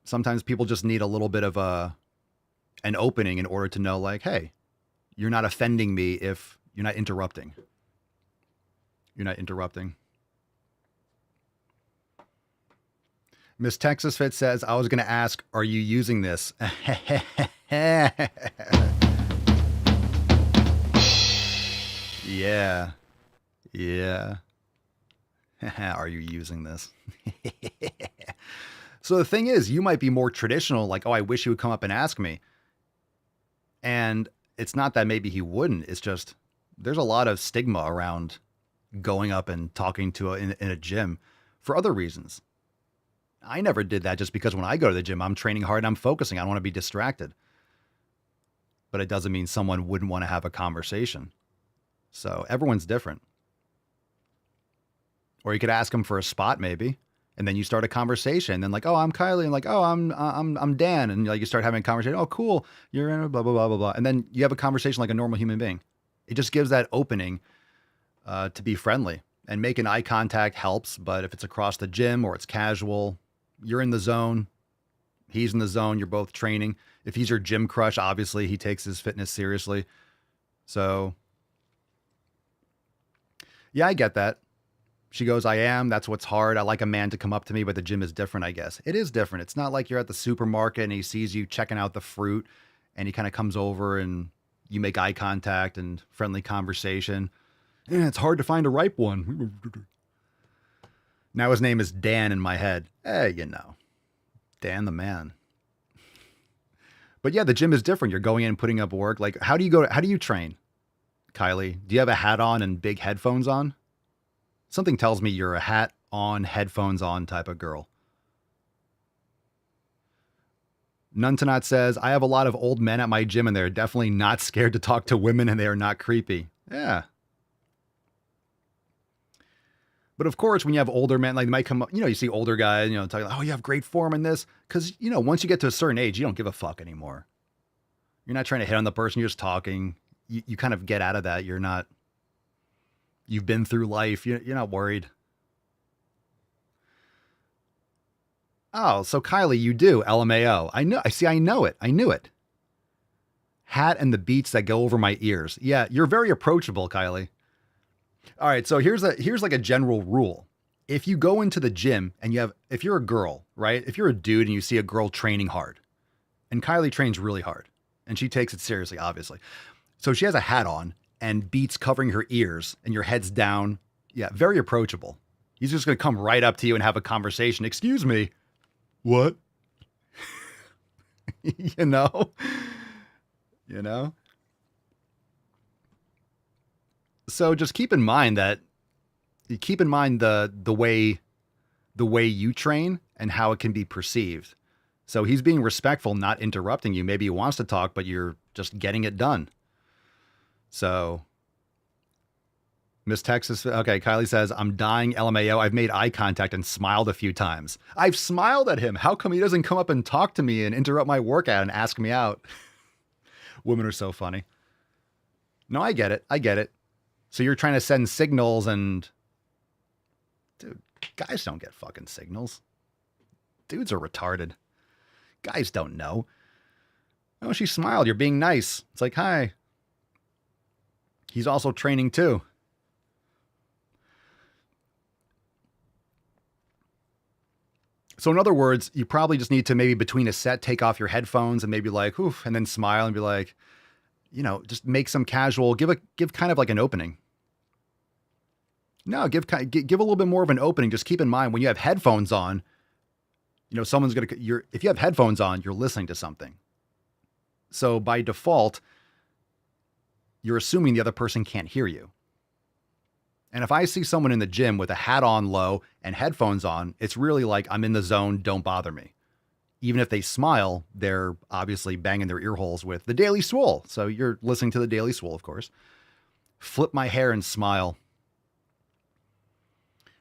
sometimes people just need a little bit of an opening in order to know, like, hey, you're not offending me if you're not interrupting. You're not interrupting. Miss Texas Fit says, I was going to ask, are you using this? Yeah. Yeah. Are you using this? So the thing is, you might be more traditional, like, oh, I wish he would come up and ask me. And it's not that maybe he wouldn't. It's just there's a lot of stigma around going up and talking to in a gym for other reasons. I never did that just because when I go to the gym, I'm training hard and I'm focusing. I don't want to be distracted. But it doesn't mean someone wouldn't want to have a conversation. So everyone's different. Or you could ask them for a spot maybe, and then you start a conversation. And then like, oh, I'm Kylie, and like, oh, I'm Dan, and like you start having a conversation. Oh, cool, you're in a blah blah blah blah blah, and then you have a conversation like a normal human being. It just gives that opening to be friendly, and making eye contact helps. But if it's across the gym or it's casual, you're in the zone, he's in the zone, you're both training. If he's your gym crush, obviously he takes his fitness seriously. So yeah, I get that. She goes, I am. That's what's hard. I like a man to come up to me, but the gym is different, I guess. It is different. It's not like you're at the supermarket and he sees you checking out the fruit and he kind of comes over and you make eye contact and friendly conversation. Yeah, it's hard to find a ripe one. Now his name is Dan in my head. Hey, you know, Dan the man. But yeah, the gym is different. You're going in and putting up work. Like, how do you train, Kylie? Do you have a hat on and big headphones on? Something tells me you're a hat on, headphones on type of girl. Nuntanot says, I have a lot of old men at my gym and they're definitely not scared to talk to women and they are not creepy. Yeah. But of course, when you have older men, like they might come up, you see older guys, talking like, oh, you have great form in this. Because, once you get to a certain age, you don't give a fuck anymore. You're not trying to hit on the person, you're just talking. You kind of get out of that. You've been through life. You're not worried. Oh, so Kylie, you do LMAO. I know it. I knew it. Hat and the beats that go over my ears. Yeah, you're very approachable, Kylie. All right, so here's like a general rule. If you go into the gym and if you're a girl, right? If you're a dude and you see a girl training hard, and Kylie trains really hard, and she takes it seriously, obviously. So she has a hat on and beats covering her ears and your head's down. Yeah, very approachable. He's just going to come right up to you and have a conversation. Excuse me. What? You know? So just keep in mind the way you train and how it can be perceived. So he's being respectful, not interrupting you. Maybe he wants to talk, but you're just getting it done. So Miss Texas, okay, Kylie says, I'm dying LMAO. I've made eye contact and smiled a few times. I've smiled at him. How come he doesn't come up and talk to me and interrupt my workout and ask me out? Women are so funny. No, I get it. So you're trying to send signals and... Dude, guys don't get fucking signals. Dudes are retarded. Guys don't know. Oh, she smiled. You're being nice. It's like, hi. He's also training too. So in other words, you probably just need to maybe between a set, take off your headphones and maybe like, oof, and then smile and be like, just make some casual, give kind of like an opening. No, give a little bit more of an opening. Just keep in mind when you have headphones on, someone's going to, if you have headphones on, you're listening to something. So by default, you're assuming the other person can't hear you. And if I see someone in the gym with a hat on low and headphones on, it's really like I'm in the zone, don't bother me. Even if they smile, they're obviously banging their ear holes with the Daily Swole. So you're listening to the Daily Swole, of course. Flip my hair and smile.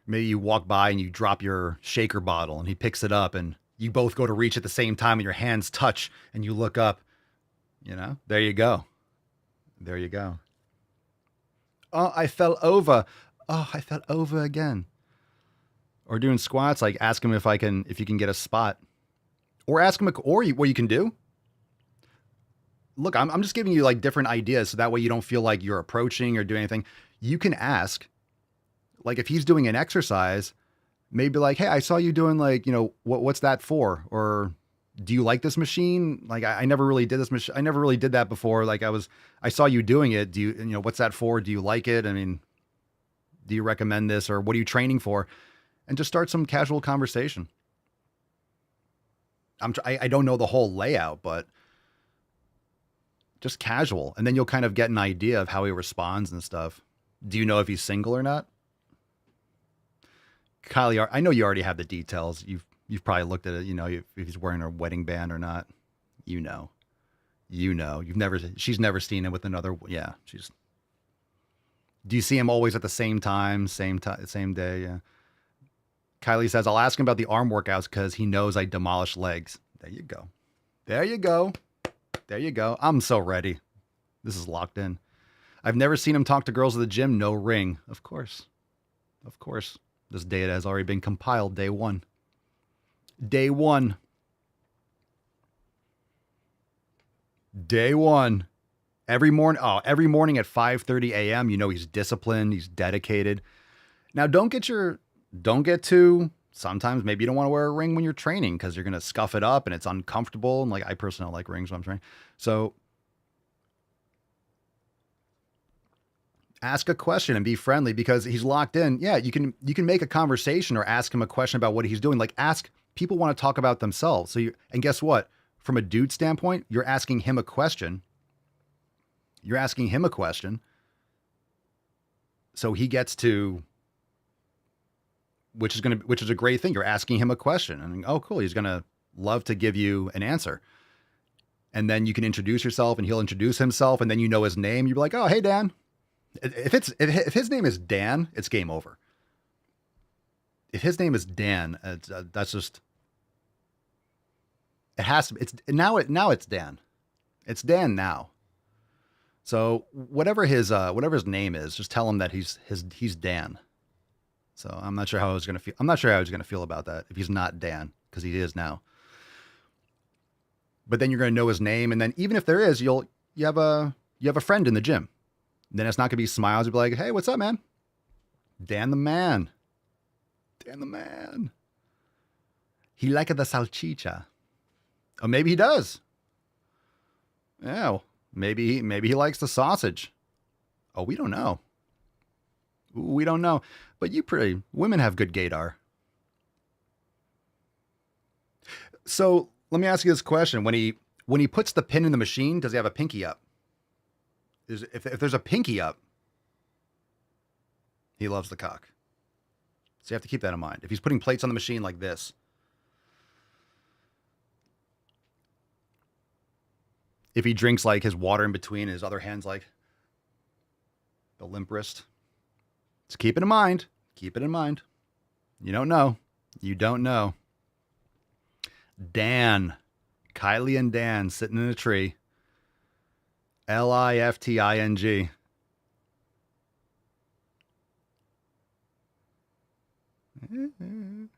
Maybe you walk by and you drop your shaker bottle and he picks it up and you both go to reach at the same time and your hands touch and you look up. There you go. There you go. Oh, I fell over. Oh, I fell over again. Or doing squats, like ask him if you can get a spot. Or ask him, what you can do. Look, I'm just giving you like different ideas so that way you don't feel like you're approaching or doing anything. You can ask, like if he's doing an exercise, maybe like, hey, I saw you doing like, what's that for? Or do you like this machine? Like I never really did this machine. I never really did that before. Like I saw you doing it. Do you, what's that for? Do you like it? I mean, do you recommend this or what are you training for? And just start some casual conversation. I don't know the whole layout, but just casual. And then you'll kind of get an idea of how he responds and stuff. Do you know if he's single or not? Kylie, I know you already have the details. You've probably looked at it, if he's wearing a wedding band or not. She's never seen him with another. Yeah. Do you see him always at the same time, same day? Yeah. Kylie says, I'll ask him about the arm workouts because he knows I demolish legs. There you go. There you go. There you go. I'm so ready. This is locked in. I've never seen him talk to girls at the gym. No ring. Of course. Of course. This data has already been compiled. Day one. Day one. Day one. Every morning at 5:30 a.m., he's disciplined. He's dedicated. Now, don't get too, sometimes maybe you don't want to wear a ring when you're training because you're going to scuff it up and it's uncomfortable. And like, I personally don't like rings when I'm training. So ask a question and be friendly because he's locked in. Yeah. You can make a conversation or ask him a question about what he's doing. Like people want to talk about themselves. And guess what? From a dude standpoint, you're asking him a question. So he gets to, which is a great thing. You're asking him a question and oh, cool. He's going to love to give you an answer. And then you can introduce yourself and he'll introduce himself. And then his name. You'll be like, oh, hey, Dan. If his name is Dan, it's game over. If his name is Dan, that's just, it has to, now it's Dan. It's Dan now. So whatever his name is, just tell him that he's Dan. So I'm not sure how I was going to feel. I'm not sure how I was going to feel about that if he's not Dan, because he is now. But then you're going to know his name. And then even if there is, you have a friend in the gym. Then it's not going to be smiles. You'll be like, hey, what's up, man? Dan the man. Dan the man. He like the salchicha. Oh, maybe he does. Yeah. Maybe he likes the sausage. Oh, we don't know. We don't know. But women have good gaydar. So let me ask you this question. When he puts the pin in the machine, does he have a pinky up? If there's a pinky up, he loves the cock. So you have to keep that in mind. If he's putting plates on the machine like this, if he drinks like his water in between, his other hand's like the limp wrist. So keep it in mind. Keep it in mind. You don't know. You don't know. Dan. Kylie and Dan sitting in a tree. Lifting.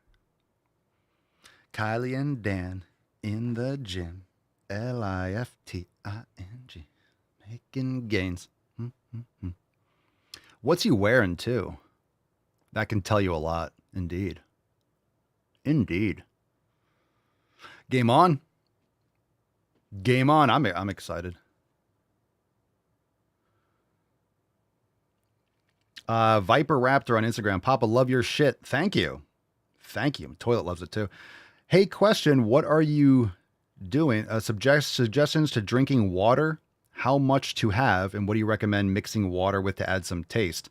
Kylie and Dan in the gym. Lifting. Making gains. What's he wearing too? That can tell you a lot. Indeed. Indeed. Game on. Game on. I'm excited. Viper Raptor on Instagram. Papa, love your shit. Thank you. Thank you. Toilet loves it too. Hey, question. What are you doing? Suggestions to drinking water. How much to have, and what do you recommend mixing water with to add some taste?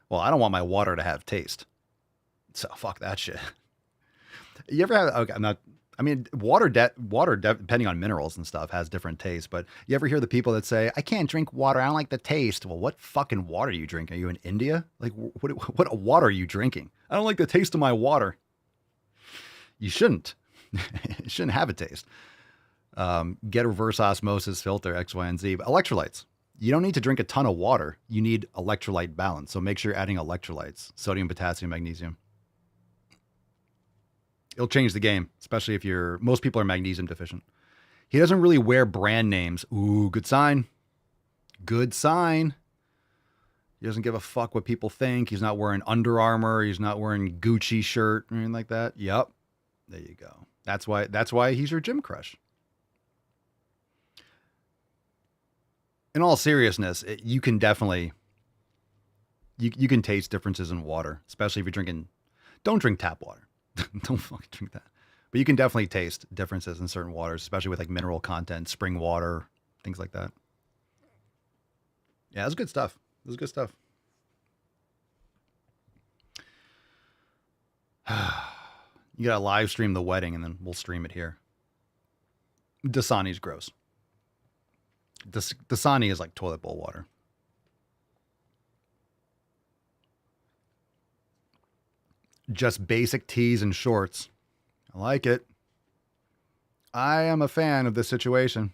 Well, I don't want my water to have taste. So fuck that shit. You ever have, okay, water depending on minerals and stuff has different tastes, but you ever hear the people that say, I can't drink water, I don't like the taste. Well, what fucking water are you drinking? Are you in India? Like, what water are you drinking? I don't like the taste of my water. You shouldn't. It shouldn't have a taste. Get reverse osmosis filter, X, Y, and Z. But electrolytes. You don't need to drink a ton of water. You need electrolyte balance. So make sure you're adding electrolytes, sodium, potassium, magnesium. It'll change the game, especially if most people are magnesium deficient. He doesn't really wear brand names. Ooh, good sign. Good sign. He doesn't give a fuck what people think. He's not wearing Under Armour. He's not wearing Gucci shirt or anything like that. Yep. There you go. That's why he's your gym crush. In all seriousness, you can definitely, you can taste differences in water, especially if you're drinking, don't drink tap water. Don't fucking drink that. But you can definitely taste differences in certain waters, especially with like mineral content, spring water, things like that. Yeah, it was good stuff. It was good stuff. You gotta live stream the wedding and then we'll stream it here. Dasani's gross. Dasani is like toilet bowl water. Just basic tees and shorts. I like it. I am a fan of this situation.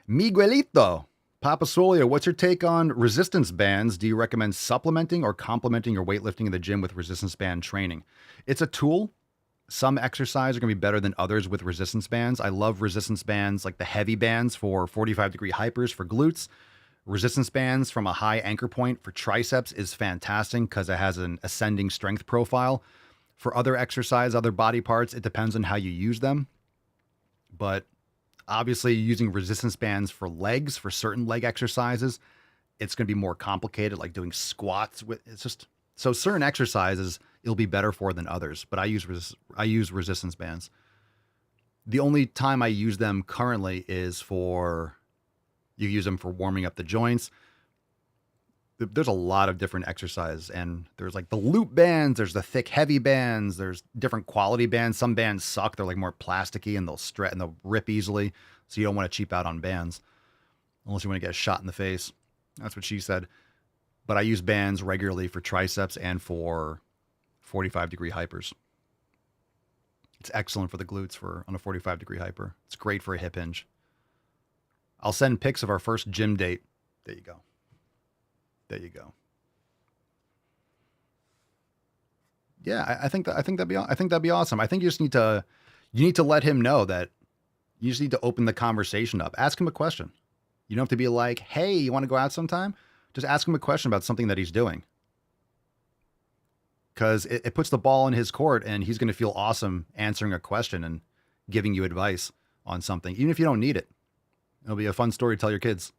Miguelito. Papa Solia, what's your take on resistance bands? Do you recommend supplementing or complementing your weightlifting in the gym with resistance band training? It's a tool. Some exercises are going to be better than others with resistance bands. I love resistance bands, like the heavy bands for 45-degree hypers for glutes. Resistance bands from a high anchor point for triceps is fantastic because it has an ascending strength profile. For other exercise, other body parts, it depends on how you use them. But obviously using resistance bands for legs, for certain leg exercises, it's going to be more complicated, like doing squats with, it's just, so certain exercises it'll be better for than others, but I use resistance bands. The only time I use them currently is you use them for warming up the joints. There's a lot of different exercises, and there's like the loop bands, there's the thick, heavy bands, there's different quality bands. Some bands suck. They're like more plasticky and they'll stretch and they'll rip easily. So you don't want to cheap out on bands unless you want to get a shot in the face. That's what she said. But I use bands regularly for triceps and for 45-degree hypers. It's excellent for the glutes on a 45-degree hyper. It's great for a hip hinge. I'll send pics of our first gym date. There you go. There you go. Yeah, I think that'd be awesome. I think you need to let him know that you just need to open the conversation up. Ask him a question. You don't have to be like, "Hey, you want to go out sometime?" Just ask him a question about something that he's doing. Because it puts the ball in his court, and he's going to feel awesome answering a question and giving you advice on something, even if you don't need it. It'll be a fun story to tell your kids.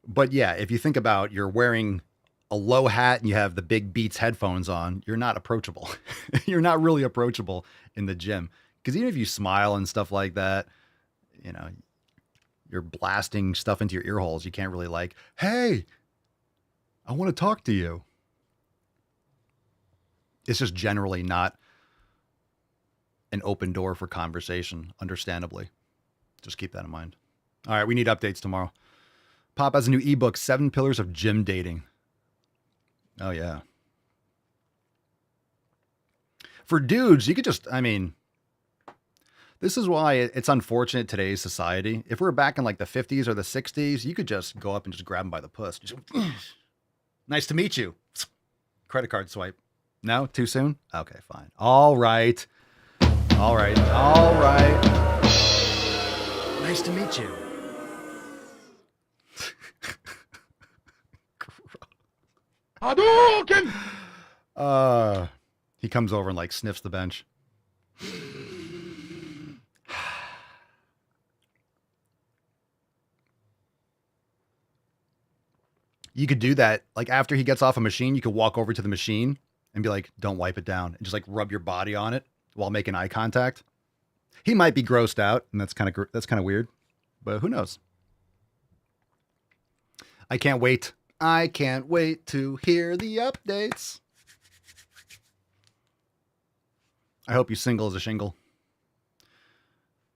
But yeah, if you think about you're wearing a low hat and you have the big Beats headphones on, you're not approachable. You're not really approachable in the gym. Because even if you smile and stuff like that, you know, you're blasting stuff into your ear holes. You can't really like, "Hey, I want to talk to you." It's just generally not an open door for conversation, understandably. Just keep that in mind. All right, we need updates tomorrow. Pop has a new ebook, 7 Pillars of Gym Dating. Oh, yeah. For dudes, you could just, this is why it's unfortunate today's society. If we were back in like the 50s or the 60s, you could just go up and just grab them by the puss. Just, "Nice to meet you." Credit card swipe. No? Too soon? Okay, fine. All right. Nice to meet you. Hadouken! He comes over and like sniffs the bench. You could do that. Like after he gets off a machine, you could walk over to the machine and be like, "Don't wipe it down," and just like rub your body on it while making eye contact. He might be grossed out, and that's kind of weird, but who knows? I can't wait. I can't wait to hear the updates. I hope you single as a shingle.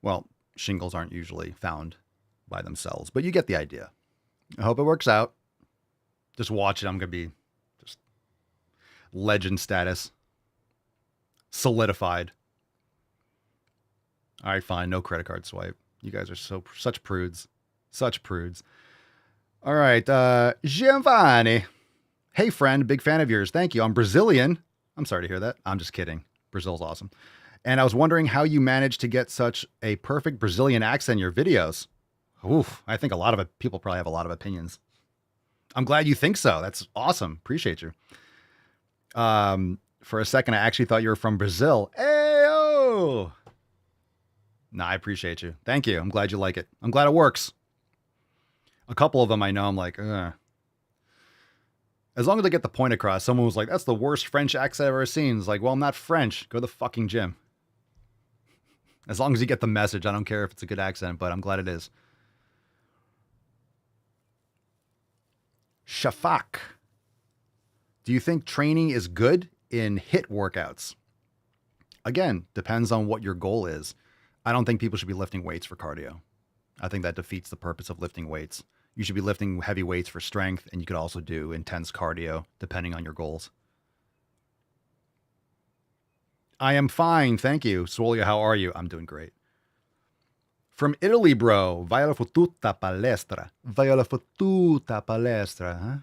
Well, shingles aren't usually found by themselves, but you get the idea. I hope it works out. Just watch it. I'm going to be just legend status. Solidified. All right, fine. No credit card swipe. You guys are such prudes. Such prudes. All right. Giovanni. Hey, friend. Big fan of yours. Thank you. I'm Brazilian. I'm sorry to hear that. I'm just kidding. Brazil's awesome. And I was wondering how you managed to get such a perfect Brazilian accent in your videos. Oof. I think a lot of people probably have a lot of opinions. I'm glad you think so. That's awesome. Appreciate you. For a second, I actually thought you were from Brazil. Ayo! Nah, I appreciate you. Thank you. I'm glad you like it. I'm glad it works. A couple of them I know I'm like, ugh. As long as I get the point across, someone was like, that's the worst French accent I've ever seen. It's like, well, I'm not French. Go to the fucking gym. As long as you get the message, I don't care if it's a good accent, but I'm glad it is. Shafak. Do you think training is good in HIIT workouts? Again, depends on what your goal is. I don't think people should be lifting weights for cardio. I think that defeats the purpose of lifting weights. You should be lifting heavy weights for strength, and you could also do intense cardio depending on your goals. I am fine, thank you. Swole, how are you? I'm doing great. From Italy, bro. Vai alla fottuta palestra. Vai alla fottuta palestra. Huh?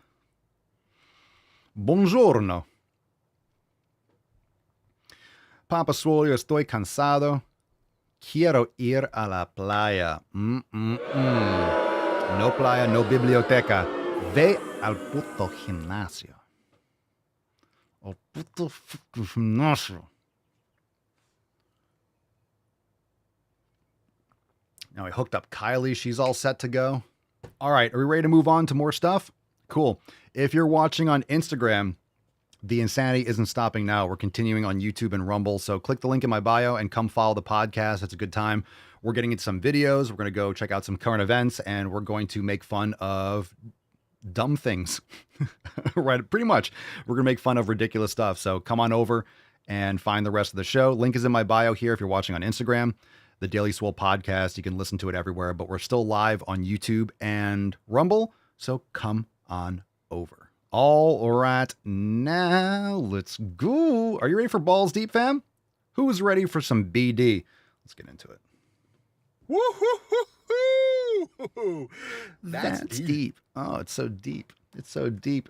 Buongiorno. Papa Swole, estoy cansado. Quiero ir a la playa. No playa, no biblioteca. Ve al puto gimnasio. Al puto gimnasio. Now I hooked up Kylie. She's all set to go. All right. Are we ready to move on to more stuff? Cool. If you're watching on Instagram, the insanity isn't stopping now. We're continuing on YouTube and Rumble. So click the link in my bio and come follow the podcast. It's a good time. We're getting into some videos. We're going to go check out some current events, and we're going to make fun of dumb things. Right? Pretty much. We're going to make fun of ridiculous stuff. So come on over and find the rest of the show. Link is in my bio here if you're watching on Instagram. The Daily Swole podcast. You can listen to it everywhere, but we're still live on YouTube and Rumble. So come on over. All right, now let's go. Are you ready for Balls Deep, fam? Who's ready for some BD? Let's get into it. Woo-hoo-hoo-hoo! That's deep. Oh, it's so deep. It's so deep.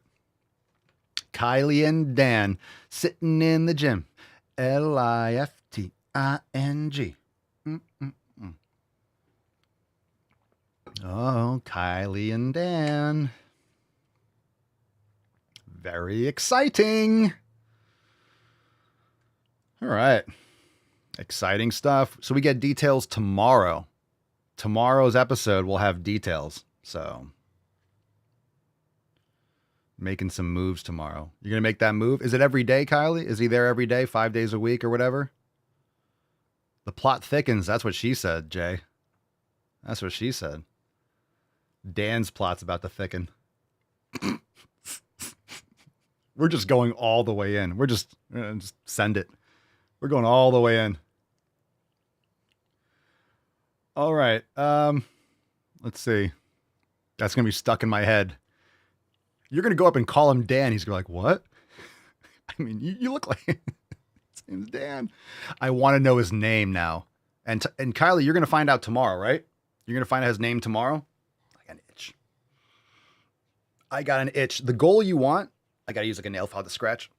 Kylie and Dan sitting in the gym. Lifting. Oh, Kylie and Dan. Very exciting. All right. Exciting stuff. So we get details tomorrow. Tomorrow's episode will have details. So making some moves tomorrow. You're going to make that move? Is it every day, Kylie? Is he there every day, 5 days a week or whatever? The plot thickens. That's what she said, Jay. That's what she said. Dan's plot's about to thicken. We're just going all the way in. We're just send it. We're going all the way in. All right. Let's see. That's going to be stuck in my head. You're going to go up and call him Dan. He's going to be like, what? I mean, you look like his name's Dan. I want to know his name now. And Kylie, you're going to find out tomorrow, right? You're going to find out his name tomorrow? I got an itch. I got an itch. The goal you want, I got to use like a nail file to scratch.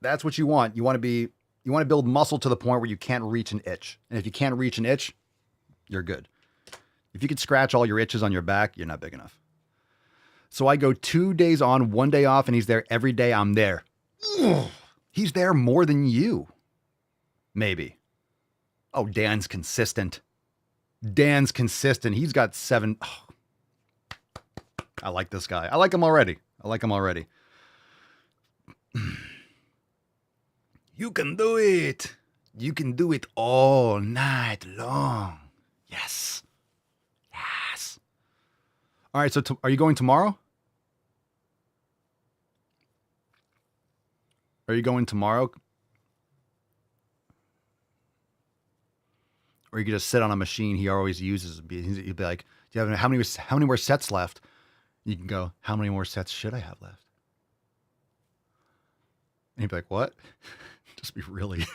That's what you want. You want to build muscle to the point where you can't reach an itch. And if you can't reach an itch, you're good. If you could scratch all your itches on your back, you're not big enough. So I go 2 days on, 1 day off, and he's there every day I'm there. Ugh. He's there more than you. Maybe. Oh, Dan's consistent. Dan's consistent. He's got 7. Oh. I like this guy. I like him already. You can do it. You can do it all night long. Yes. Yes. All right. So are you going tomorrow? Are you going tomorrow? Or you could just sit on a machine he always uses. He'd be like, "Do you have how many more sets left?" You can go, "How many more sets should I have left?" And he'd be like, "What?" Just be really.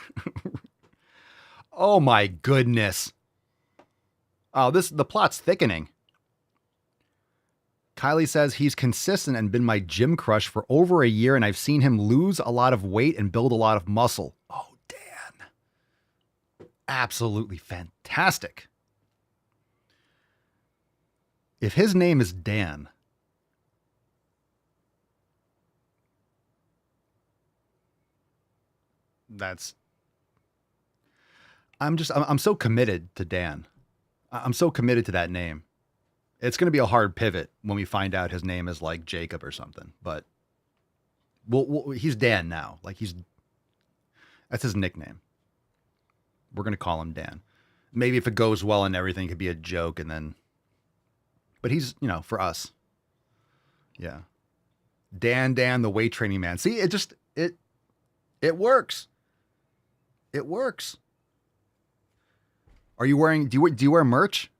Oh my goodness. Oh, the plot's thickening. Kylie says he's consistent and been my gym crush for over a year, and I've seen him lose a lot of weight and build a lot of muscle. Oh, Dan. Absolutely fantastic. If his name is Dan, I'm so committed to Dan. I'm so committed to that name. It's going to be a hard pivot when we find out his name is like Jacob or something, but he's Dan now. Like that's his nickname. We're going to call him Dan. Maybe if it goes well and everything, it could be a joke but he's, for us. Yeah. Dan, the weight training man. See, it works. It works. Are you wearing, do you wear merch?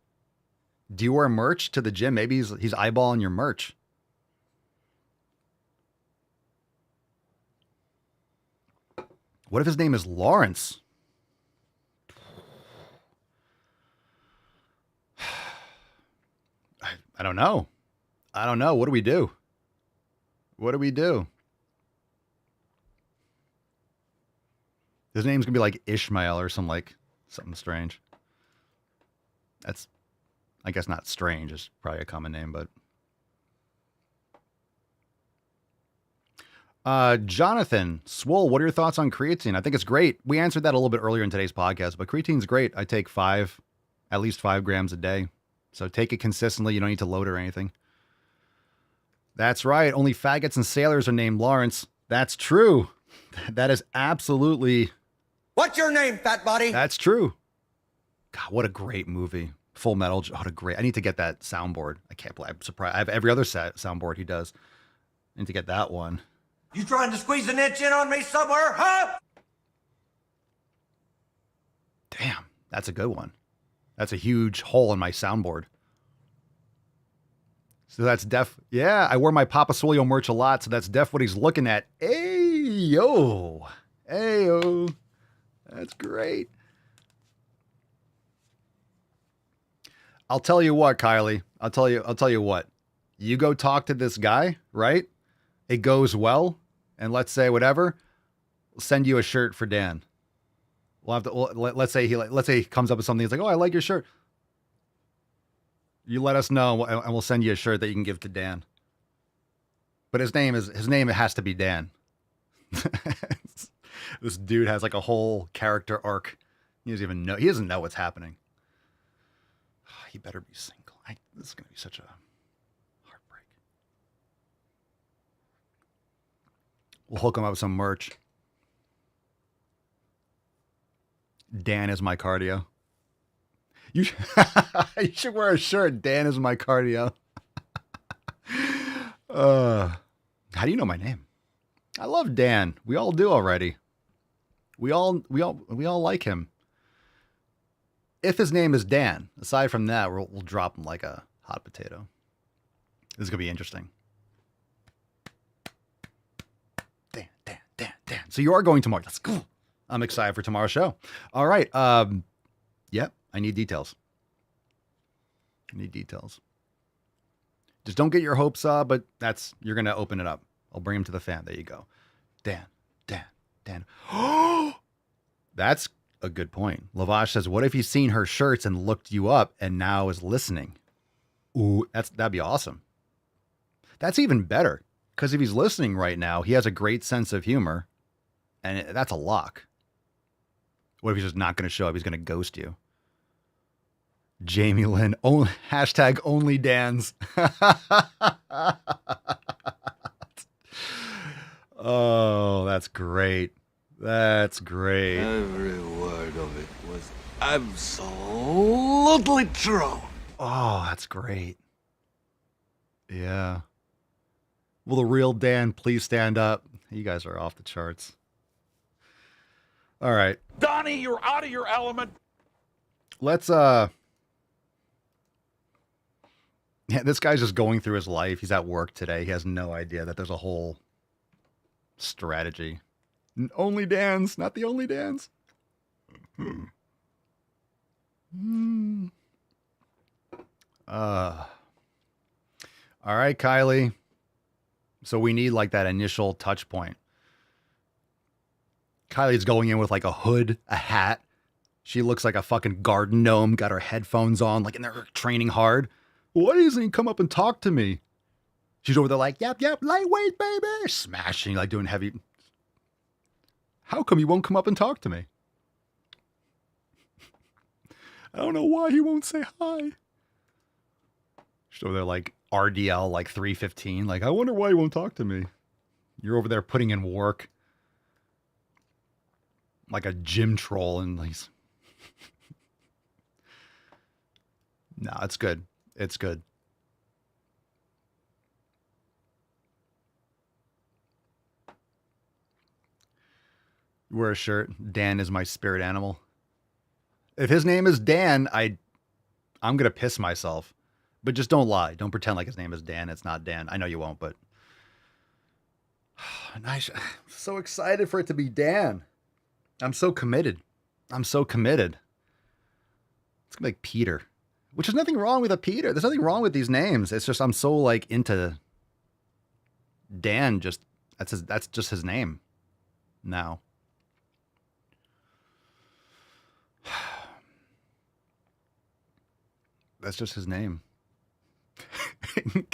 Do you wear merch to the gym? Maybe he's eyeballing your merch. What if his name is Lawrence? I don't know. What do we do? His name's going to be like Ishmael or something strange. That's, I guess, not strange. It's probably a common name, but. Jonathan, Swole, what are your thoughts on creatine? I think it's great. We answered that a little bit earlier in today's podcast, but creatine's great. I take at least 5 grams a day. So take it consistently. You don't need to load it or anything. That's right. Only faggots and sailors are named Lawrence. That's true. That is absolutely. What's your name, fat body? That's true. God, what a great movie. Full Metal. What a great. I need to get that soundboard. I can't believe I'm surprised. I have every other soundboard he does. I need to get that one. You trying to squeeze an inch in on me somewhere, huh? Damn, that's a good one. That's a huge hole in my soundboard. So that's yeah, I wear my Papa Swolio merch a lot, so that's what he's looking at. Ayo. That's great. I'll tell you what, Kylie. I'll tell you what. You go talk to this guy, right? It goes well, and let's say whatever, we'll send you a shirt for Dan. We'll have to. Let's say he comes up with something. He's like, "Oh, I like your shirt." You let us know, and we'll send you a shirt that you can give to Dan. But his name has to be Dan. This dude has like a whole character arc. He doesn't know what's happening. He better be single. This is going to be such a heartbreak. We'll hook him up with some merch. Dan is my cardio. You should wear a shirt. Dan is my cardio. How do you know my name? I love Dan. We all do already. We all like him. If his name is Dan, aside from that, we'll drop him like a hot potato. This is gonna be interesting. Dan. So you are going tomorrow. That's cool. I'm excited for tomorrow's show. All right. Yep. I need details. Just don't get your hopes up, but you're going to open it up. I'll bring him to the fan. There you go. Dan. That's a good point. Lavash says, what if he's seen her shirts and looked you up and now is listening? Ooh, that'd be awesome. That's even better. Because if he's listening right now, he has a great sense of humor. And that's a lock. What if he's just not going to show up? He's going to ghost you. Jamie Lynn, hashtag only Dan's. Oh, that's great. That's great. Every word of it was absolutely true. Oh, that's great. Yeah. Will the real Dan please stand up? You guys are off the charts. All right. Donnie, you're out of your element. Let's yeah, this guy's just going through his life. He's at work today. He has no idea that there's a whole strategy. Only Dan's, not the only Dan's. All right, Kylie. So we need like that initial touch point. Kylie's going in with like a hood, a hat. She looks like a fucking garden gnome, got her headphones on, like, and they're training hard. Why doesn't he come up and talk to me? She's over there like, yep, lightweight, baby. Smashing, like doing heavy. How come he won't come up and talk to me? I don't know why he won't say hi. She's over there like RDL, like 315. Like, I wonder why he won't talk to me. You're over there putting in work. Like a gym troll and like... No, it's good. It's good. Wear a shirt. Dan is my spirit animal. If his name is Dan, I'm going to piss myself. But just don't lie. Don't pretend like his name is Dan. It's not Dan. I know you won't, but... Nice. I'm so excited for it to be Dan. I'm so committed. It's going to be like Peter. Which is nothing wrong with a Peter. There's nothing wrong with these names. It's just I'm so like into Dan. Just that's just his name now. That's just his name. Can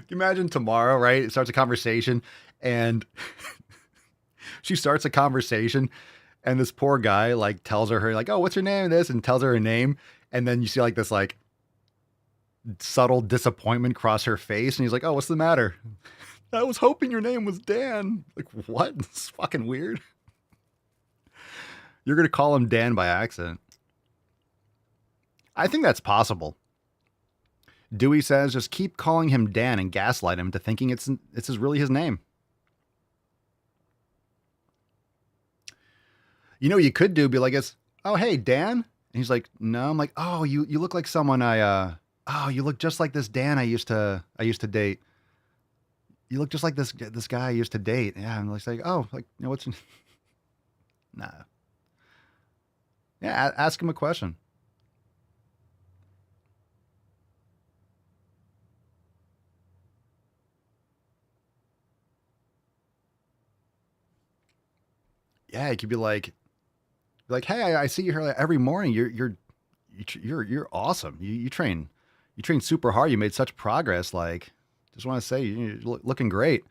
you imagine tomorrow, right? It starts a conversation and she starts a conversation and this poor guy like tells her like, oh, what's your name? This, and tells her her name. And then you see like this like subtle disappointment cross her face. And he's like, oh, what's the matter? I was hoping your name was Dan. Like, what? It's fucking weird. You're going to call him Dan by accident. I think that's possible. Dewey says, just keep calling him Dan and gaslight him to thinking it's really his name. You know what you could do? Be like, oh, hey, Dan. And he's like, no. I'm like, oh, you look like someone you look just like this Dan I used to date. You look just like this guy I used to date. Yeah. I'm like, oh, like, you know, what's, nah. Yeah. Ask him a question. Yeah. It could be like, hey, I see you here every morning. You're awesome. You train super hard. You made such progress. Like, just want to say you're looking great.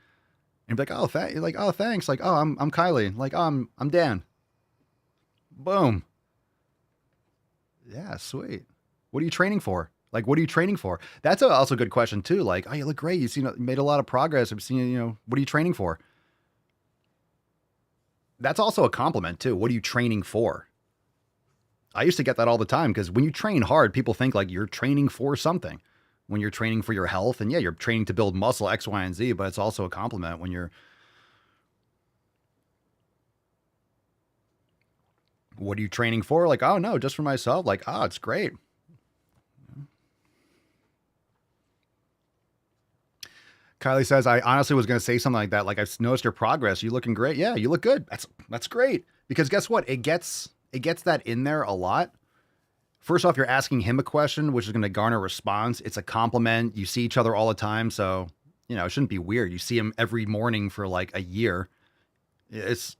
And be like, oh, thanks. Like, oh, I'm Kylie. Like, oh, I'm Dan. Boom. Yeah, sweet. What are you training for? Like, what are you training for? That's also a good question too. Like, oh, you look great. You made a lot of progress. I've seen you. What are you training for? That's also a compliment too. What are you training for? I used to get that all the time because when you train hard, people think like you're training for something. When you're training for your health, and yeah, you're training to build muscle X, Y, and Z, but it's also a compliment when you're... What are you training for? Like, oh no, just for myself. Like, oh, it's great. Kylie says, I honestly was going to say something like that. Like, I've noticed your progress. You looking great. Yeah, you look good. That's great. Because guess what? It gets that in there a lot. First off, you're asking him a question, which is going to garner a response. It's a compliment. You see each other all the time. So, it shouldn't be weird. You see him every morning for like a year. It's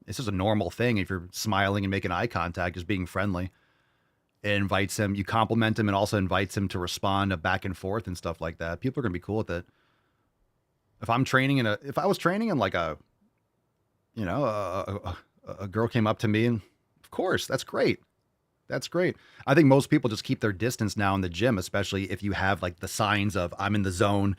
just a normal thing. If you're smiling and making eye contact, just being friendly. It invites him, you compliment him, and also invites him to respond back and forth and stuff like that. People are going to be cool with it. If I was training and like a girl came up to me, and of course, that's great. That's great. I think most people just keep their distance now in the gym, especially if you have like the signs of I'm in the zone.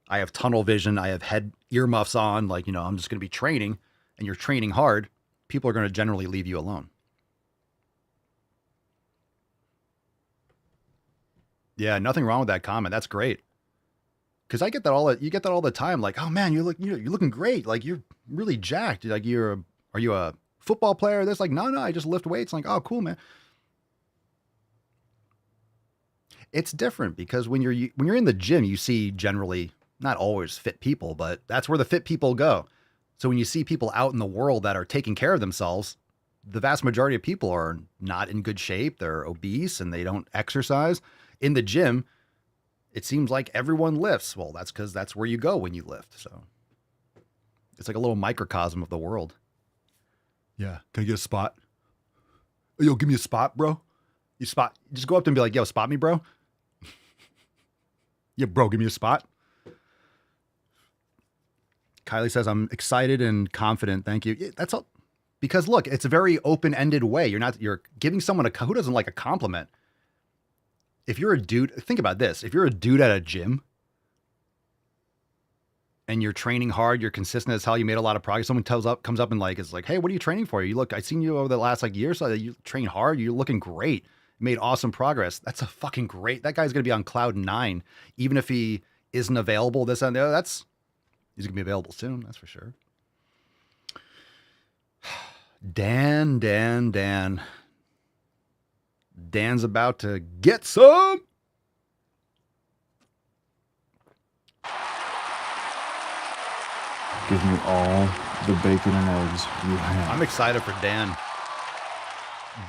I have tunnel vision. I have head earmuffs on. Like, I'm just going to be training, and you're training hard. People are going to generally leave you alone. Yeah, nothing wrong with that comment. That's great. Because I get that you get that all the time. Like, oh man, you're looking great. Like, you're really jacked. Like, are you a football player? This, like, no, I just lift weights. Like, oh, cool, man. It's different because when you're in the gym, you see generally not always fit people, but that's where the fit people go. So when you see people out in the world that are taking care of themselves, the vast majority of people are not in good shape. They're obese and they don't exercise. In the gym, it seems like everyone lifts. Well, that's because that's where you go when you lift. So it's like a little microcosm of the world. Yeah. Can I get a spot? Yo, give me a spot, bro. You spot. Just go up to him and be like, yo, spot me, bro. Yeah, bro, give me a spot. Kylie says, I'm excited and confident. Thank you. Yeah, that's all. Because look, it's a very open-ended way. You're giving someone who doesn't like a compliment. If you're a dude, think about this. If you're a dude at a gym and you're training hard, you're consistent as hell, you made a lot of progress, someone comes up and is like, hey, what are you training for? You look, I've seen you over the last year, so you train hard. You're looking great. You made awesome progress. That's a fucking great. That guy's going to be on cloud 9, even if he isn't available this and the other. He's going to be available soon. That's for sure. Dan. Dan's about to get some. Give me all the bacon and eggs you have. I'm excited for Dan.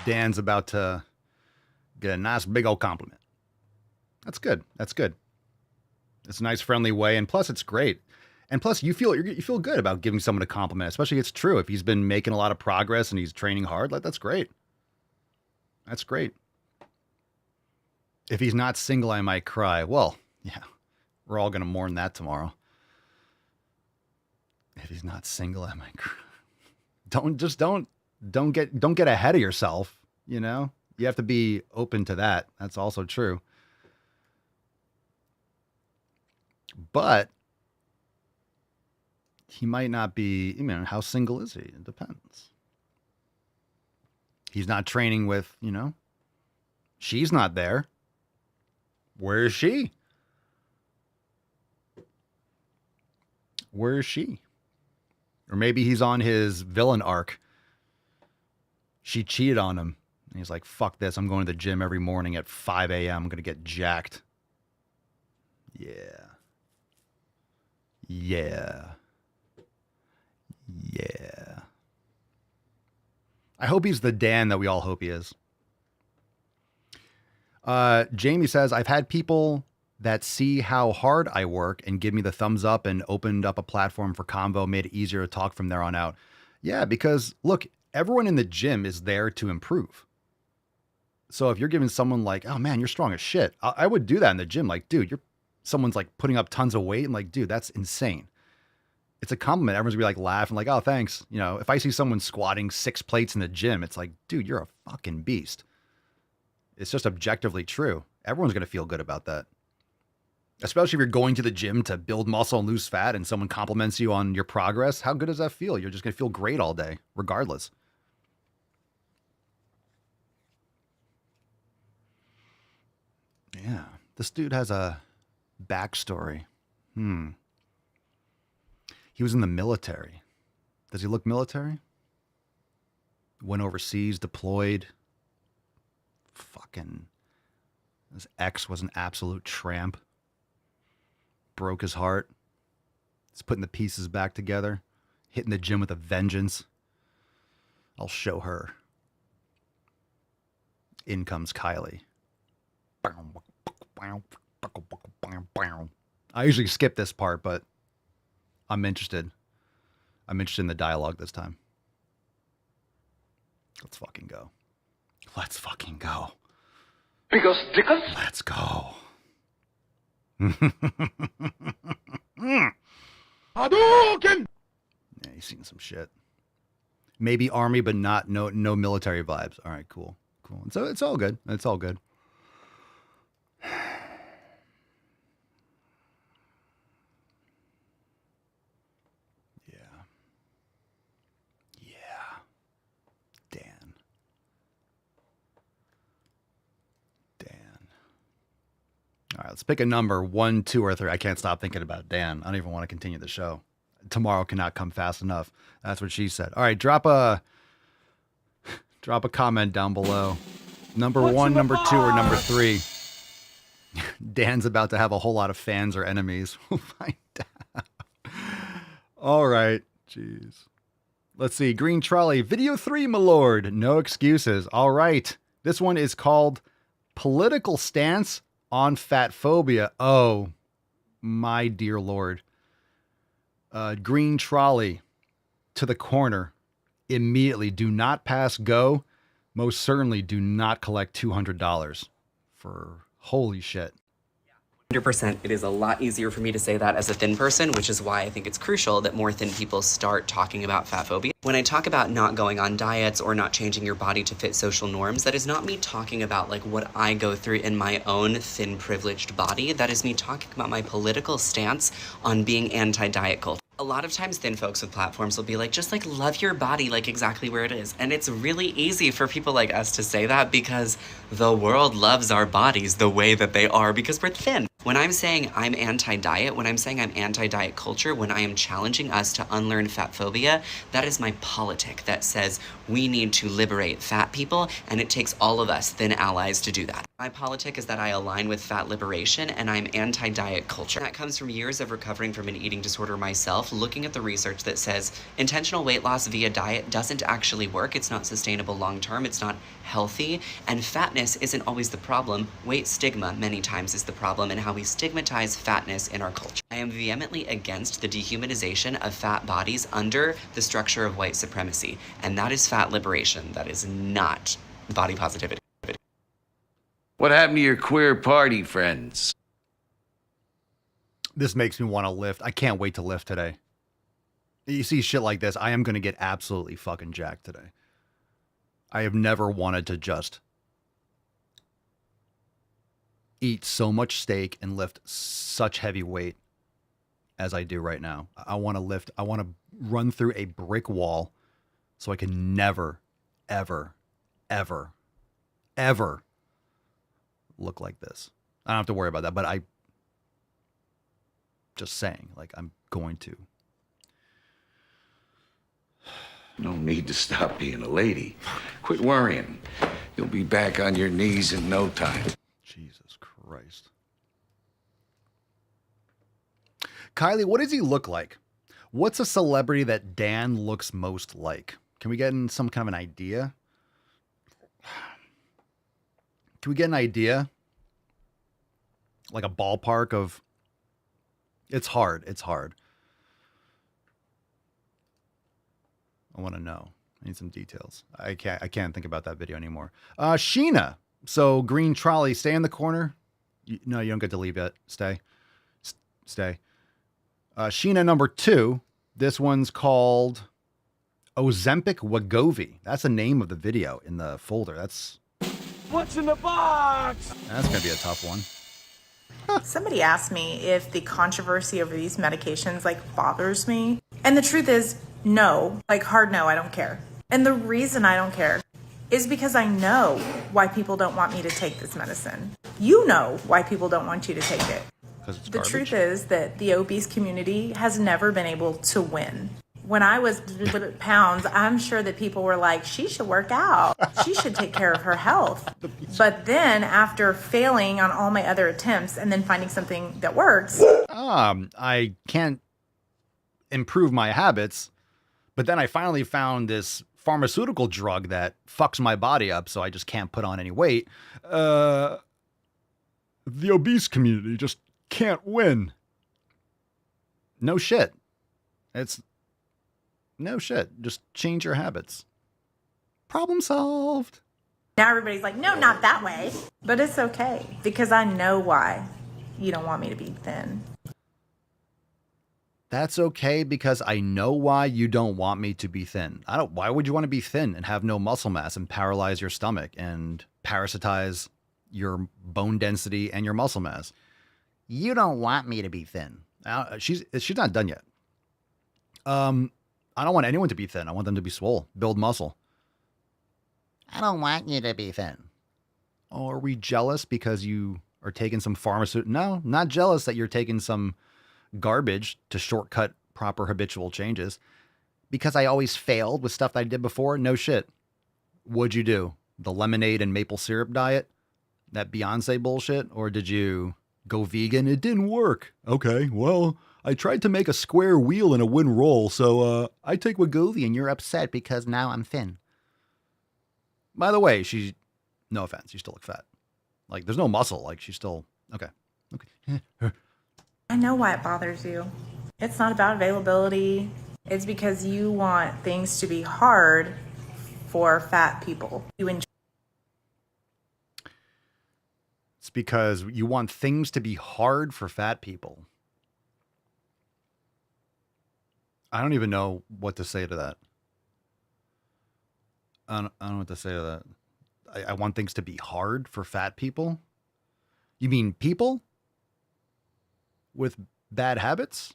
Dan's about to get a nice big old compliment. That's good. That's good. It's a nice friendly way. And plus it's great. And plus you feel good about giving someone a compliment, especially if it's true. If he's been making a lot of progress and he's training hard, that's great. That's great. If he's not single, I might cry. Well, yeah, we're all going to mourn that tomorrow. If he's not single, I might cry. Don't get ahead of yourself. You know, you have to be open to that. That's also true. But he might not be, how single is he? It depends. He's not training with, she's not there. Where is she? Where is she? Or maybe he's on his villain arc. She cheated on him. And he's like, fuck this. I'm going to the gym every morning at 5 a.m. I'm going to get jacked. Yeah. I hope he's the Dan that we all hope he is. Jamie says, I've had people that see how hard I work and give me the thumbs up and opened up a platform for convo, made it easier to talk from there on out. Yeah, because look, everyone in the gym is there to improve. So if you're giving someone like, oh man, you're strong as shit. I would do that in the gym. Like, dude, someone's like putting up tons of weight and like, dude, that's insane. It's a compliment. Everyone's gonna be like laughing like, oh, thanks. If I see someone squatting 6 plates in the gym, it's like, dude, you're a fucking beast. It's just objectively true. Everyone's going to feel good about that. Especially if you're going to the gym to build muscle and lose fat and someone compliments you on your progress. How good does that feel? You're just going to feel great all day, regardless. Yeah. This dude has a backstory. He was in the military. Does he look military? Went overseas, deployed. Fucking, his ex was an absolute tramp. Broke his heart. He's putting the pieces back together. Hitting the gym with a vengeance. I'll show her. In comes Kylie. I usually skip this part, but I'm interested. I'm interested in the dialogue this time. Let's fucking go. Let's fucking go. Because Dickens. Let's go. Hadouken! Yeah, he's seen some shit. Maybe army, but no military vibes. All right, cool. So it's all good. It's all good. All right, let's pick a number, 1, 2, or 3. I can't stop thinking about Dan. I don't even want to continue the show. Tomorrow cannot come fast enough. That's what she said. All right, drop a comment down below. Number 1, number 2, or number 3. Dan's about to have a whole lot of fans or enemies. We'll find out. All right, jeez. Let's see. Green Trolley, video 3, my lord. No excuses. All right. This one is called Political Stance on Fat Phobia. Oh, my dear lord. Green Trolley to the corner. Immediately. Do not pass go. Most certainly do not collect $200 for holy shit. 100%. It is a lot easier for me to say that as a thin person, which is why I think it's crucial that more thin people start talking about fat phobia. When I talk about not going on diets or not changing your body to fit social norms, that is not me talking about like what I go through in my own thin privileged body. That is me talking about my political stance on being anti-diet culture. A lot of times thin folks with platforms will be like, just like love your body like exactly where it is. And it's really easy for people like us to say that because the world loves our bodies the way that they are because we're thin. When I'm saying I'm anti-diet, when I'm saying I'm anti-diet culture, when I am challenging us to unlearn fat phobia, that is my politic that says we need to liberate fat people, and it takes all of us thin allies to do that. My politic is that I align with fat liberation, and I'm anti-diet culture. That comes from years of recovering from an eating disorder myself, looking at the research that says intentional weight loss via diet doesn't actually work. It's not sustainable long-term. It's not healthy, and fatness isn't always the problem. Weight stigma many times is the problem, and how we stigmatize fatness in our culture. I am vehemently against the dehumanization of fat bodies under the structure of white supremacy, and that is fat liberation. That is not body positivity. What happened to your queer party friends? This makes me want to lift. I can't wait to lift today. You see shit like this, I am going to get absolutely fucking jacked today. I have never wanted to just eat so much steak and lift such heavy weight as I do right now. I want to lift. I want to run through a brick wall so I can never, ever, ever, ever look like this. I don't have to worry about that, but I just saying, like, I'm going to. No need to stop being a lady. Quit worrying. You'll be back on your knees in no time. Jesus Christ. Kylie, what does he look like? What's a celebrity that Dan looks most like? Can we get in some kind of an idea? Can we get an idea? Like a ballpark of... It's hard. It's hard. I want to know. I need some details. I can't think about that video anymore. Sheena. So Green Trolley, stay in the corner. No, you don't get to leave yet. Stay. Stay. Sheena number 2. This one's called Ozempic Wegovy. That's the name of the video in the folder. That's... What's in the box? That's going to be a tough one. Somebody asked me if the controversy over these medications bothers me. And the truth is, no. Hard no, I don't care. And the reason I don't care is because I know why people don't want me to take this medicine. You know why people don't want you to take it. The truth is that the obese community has never been able to win. When I was pounds, I'm sure that people were like, she should work out. She should take care of her health. But then after failing on all my other attempts and then finding something that works. I can't improve my habits, but then I finally found this pharmaceutical drug that fucks my body up so I just can't put on any weight. The obese community just can't win. No shit. It's... No shit. Just change your habits. Problem solved. Now everybody's like, no, not that way. But it's okay because I know why you don't want me to be thin. That's okay because I know why you don't want me to be thin. Why would you want to be thin and have no muscle mass and paralyze your stomach and parasitize your bone density and your muscle mass? You don't want me to be thin. She's not done yet. I don't want anyone to be thin. I want them to be swole, build muscle. I don't want you to be thin. Oh, are we jealous because you are taking some pharmaceutical? No, not jealous that you're taking some garbage to shortcut proper habitual changes. Because I always failed with stuff that I did before? No shit. What'd you do? The lemonade and maple syrup diet? That Beyonce bullshit? Or did you go vegan? It didn't work. Okay, well, I tried to make a square wheel in a wooden roll, so I take Wegovy and you're upset because now I'm thin. By the way, no offense, you still look fat. Like, there's no muscle. Like, she's still, okay. I know why it bothers you. It's not about availability. It's because you want things to be hard for fat people. It's because you want things to be hard for fat people. I don't even know what to say to that. I don't know what to say to that. I want things to be hard for fat people? You mean people with bad habits?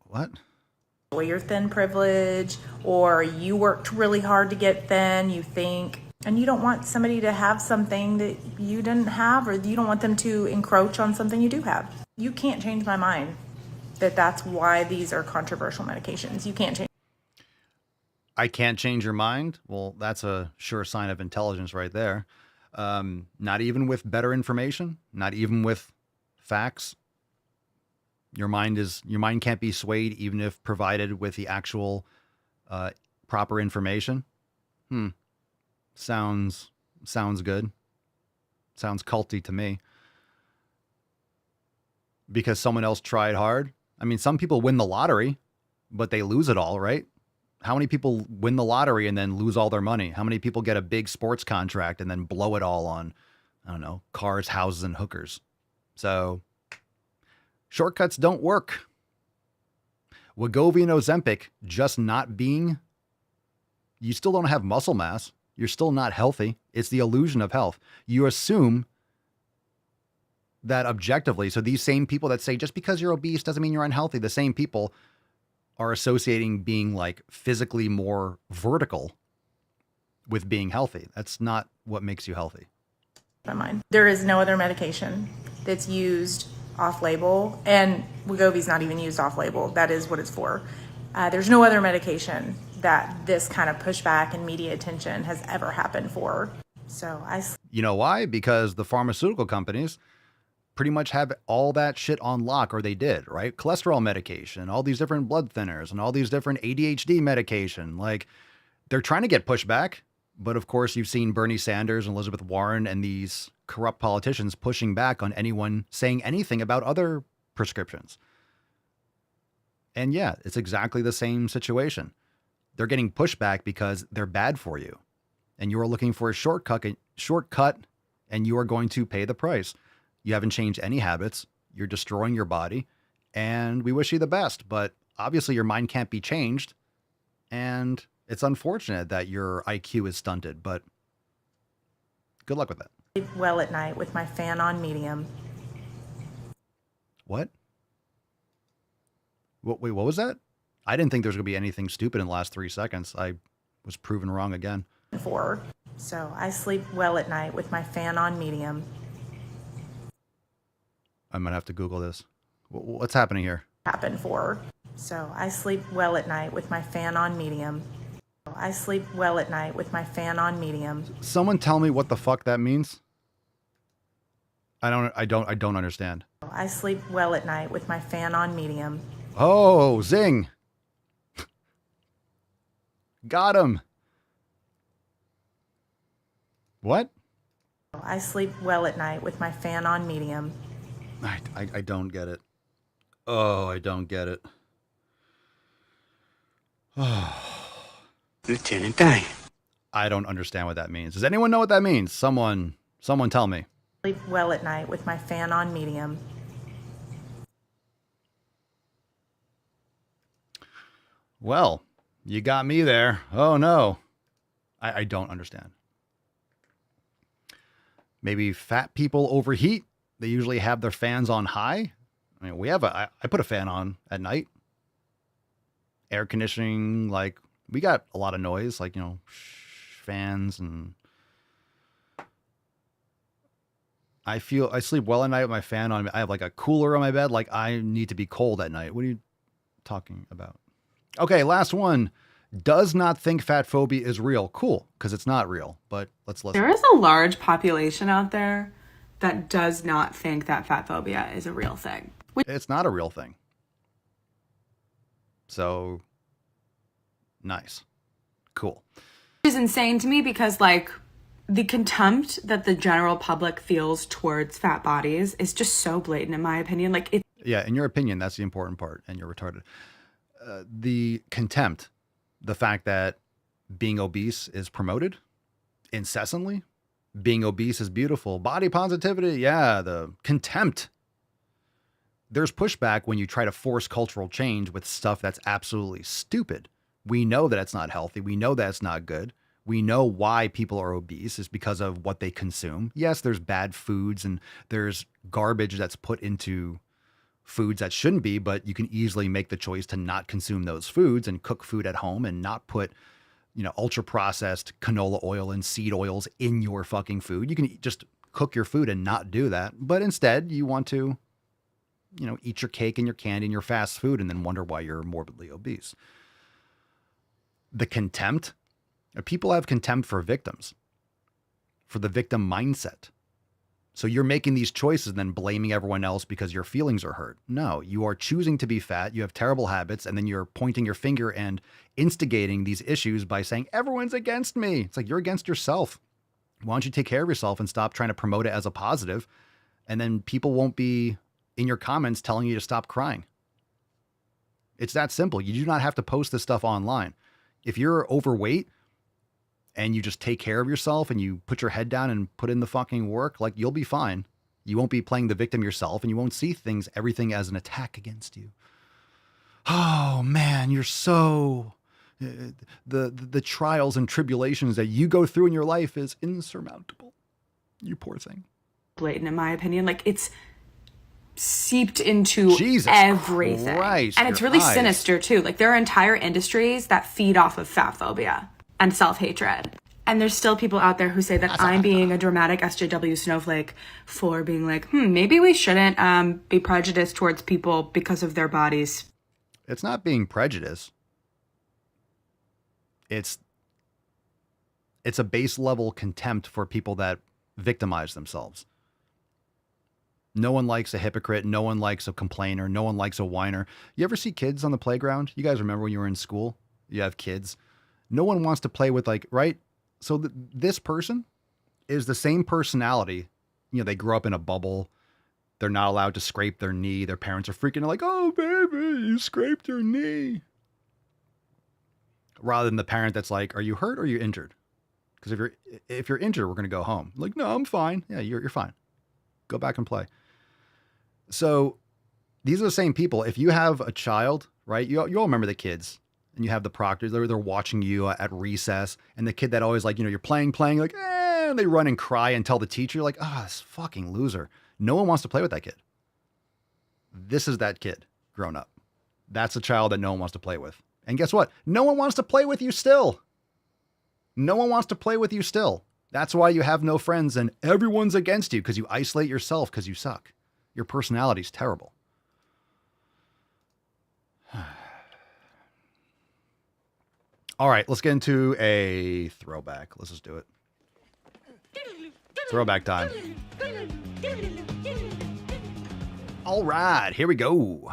What? Or your thin privilege, or you worked really hard to get thin, you think, and you don't want somebody to have something that you didn't have, or you don't want them to encroach on something you do have. You can't change my mind that that's why these are controversial medications. You can't change. I can't change your mind? Well, that's a sure sign of intelligence right there. Not even with better information, not even with facts. Your mind can't be swayed even if provided with the actual proper information. Sounds good. Sounds culty to me. Because someone else tried hard. I mean, some people win the lottery, but they lose it all, right? How many people win the lottery and then lose all their money? How many people get a big sports contract and then blow it all on, I don't know, cars, houses, and hookers? So shortcuts don't work. Wegovy and Ozempic just not being, you still don't have muscle mass. You're still not healthy. It's the illusion of health. You assume that objectively. So these same people that say just because you're obese doesn't mean you're unhealthy, the same people are associating being like physically more vertical with being healthy. That's not what makes you healthy. My mind. There is no other medication that's used off-label, and Wegovy's not even used off-label. That is what it's for. There's no other medication that this kind of pushback and media attention has ever happened for. So you know why? Because the pharmaceutical companies pretty much have all that shit on lock, or they did, right? Cholesterol medication, all these different blood thinners, and all these different ADHD medication. Like, they're trying to get pushback, but of course you've seen Bernie Sanders and Elizabeth Warren and these corrupt politicians pushing back on anyone saying anything about other prescriptions. And yeah, it's exactly the same situation. They're getting pushback because they're bad for you. And you are looking for a shortcut, and you are going to pay the price. You haven't changed any habits. You're destroying your body, and we wish you the best. But obviously your mind can't be changed, and it's unfortunate that your IQ is stunted, but good luck with that. sleep well at night with my fan on medium. What? Wait, what was that? I didn't think there was going to be anything stupid in the last 3 seconds. I was proven wrong again. So I sleep well at night with my fan on medium. I'm going to have to Google this. What's happening here? So I sleep well at night with my fan on medium. I sleep well at night with my fan on medium. Someone tell me what the fuck that means? I don't understand. I sleep well at night with my fan on medium. Oh, zing. Got him. What? I sleep well at night with my fan on medium. I don't get it. Oh, I don't get it. Oh. Lieutenant Dan. I don't understand what that means. Does anyone know what that means? Someone tell me. Sleep well at night with my fan on medium. Well, you got me there. Oh no. I don't understand. Maybe fat people overheat. They usually have their fans on high. I mean, I put a fan on at night. Air conditioning, like, we got a lot of noise, like, fans, and I sleep well at night with my fan on. I have like a cooler on my bed. Like, I need to be cold at night. What are you talking about? Okay, last one. Does not think fat phobia is real. Cool, because it's not real, but let's listen. There is a large population out there that does not think that fat phobia is a real thing. It's not a real thing. So, nice. Cool. Which is insane to me because, like, the contempt that the general public feels towards fat bodies is just so blatant, in my opinion. Like, it. Yeah, in your opinion, that's the important part, and you're retarded. The contempt, the fact that being obese is promoted incessantly, being obese is beautiful, body positivity, yeah, the contempt. There's pushback when you try to force cultural change with stuff that's absolutely stupid. We know that it's not healthy. We know that it's not good. We know why people are obese is because of what they consume. Yes, there's bad foods and there's garbage that's put into foods that shouldn't be, but you can easily make the choice to not consume those foods and cook food at home and not put, ultra processed canola oil and seed oils in your fucking food. You can just cook your food and not do that. But instead you want to, eat your cake and your candy and your fast food and then wonder why you're morbidly obese. The contempt, people have contempt for victims, for the victim mindset. So you're making these choices and then blaming everyone else because your feelings are hurt. No, you are choosing to be fat. You have terrible habits. And then you're pointing your finger and instigating these issues by saying, everyone's against me. It's like, you're against yourself. Why don't you take care of yourself and stop trying to promote it as a positive? And then people won't be in your comments telling you to stop crying. It's that simple. You do not have to post this stuff online. If you're overweight and you just take care of yourself and you put your head down and put in the fucking work, like, you'll be fine. You won't be playing the victim yourself and you won't see everything as an attack against you. Oh man, you're so, the trials and tribulations that you go through in your life is insurmountable. You poor thing. Blatant, in my opinion. Like, it's seeped into Jesus everything. Christ, and it's really sinister too. Like, there are entire industries that feed off of fat phobia and self-hatred. And there's still people out there who say that I'm being a dramatic SJW snowflake for being like, maybe we shouldn't be prejudiced towards people because of their bodies. It's not being prejudiced. It's a base level contempt for people that victimize themselves. No one likes a hypocrite. No one likes a complainer. No one likes a whiner. You ever see kids on the playground? You guys remember when you were in school? You have kids. No one wants to play with, like, right? So this person is the same personality. They grew up in a bubble. They're not allowed to scrape their knee. Their parents are freaking out like, oh, baby, you scraped your knee. Rather than the parent that's like, are you hurt or are you injured? Because if you're injured, we're going to go home. Like, no, I'm fine. Yeah, you're fine. Go back and play. So these are the same people. If you have a child, right? You all remember the kids, and you have the proctors. They're watching you at recess, and the kid that always, like, you're playing, like, and they run and cry and tell the teacher, like, this fucking loser. No one wants to play with that kid. This is that kid grown up. That's a child that no one wants to play with. And guess what? No one wants to play with you still. No one wants to play with you still. That's why you have no friends and everyone's against you, because you isolate yourself because you suck. Your personality's terrible. All right, let's get into a throwback. Let's just do it. Throwback time. All right, here we go.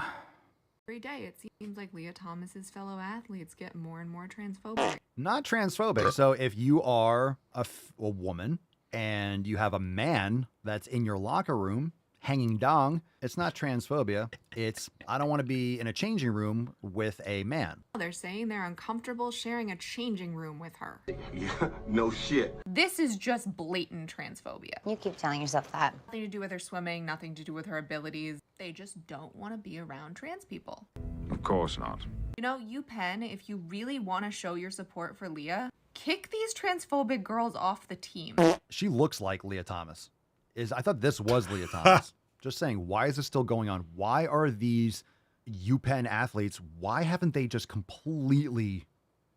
Every day, it seems like Leah Thomas's fellow athletes get more and more transphobic. Not transphobic. So if you are a woman and you have a man that's in your locker room hanging dong, it's not transphobia. It's, I don't want to be in a changing room with a man. They're saying they're uncomfortable sharing a changing room with her. Yeah, no shit. This is just blatant transphobia. You keep telling yourself that. Nothing to do with her swimming, nothing to do with her abilities. They just don't want to be around trans people. Of course not. You, Penn, if you really want to show your support for Leah, kick these transphobic girls off the team. She looks like Leah Thomas. I thought this was Leah Thomas. Just saying, why is this still going on? Why are these UPenn athletes, why haven't they just completely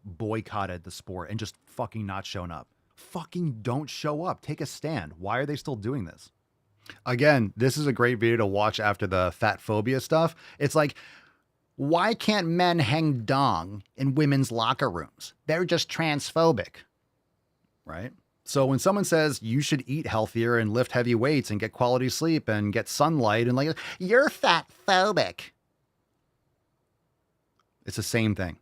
boycotted the sport and just fucking not shown up? Fucking don't show up. Take a stand. Why are they still doing this? Again, this is a great video to watch after the fat phobia stuff. It's like, why can't men hang dong in women's locker rooms? They're just transphobic, right? So when someone says you should eat healthier and lift heavy weights and get quality sleep and get sunlight and like, you're fat phobic. It's the same thing.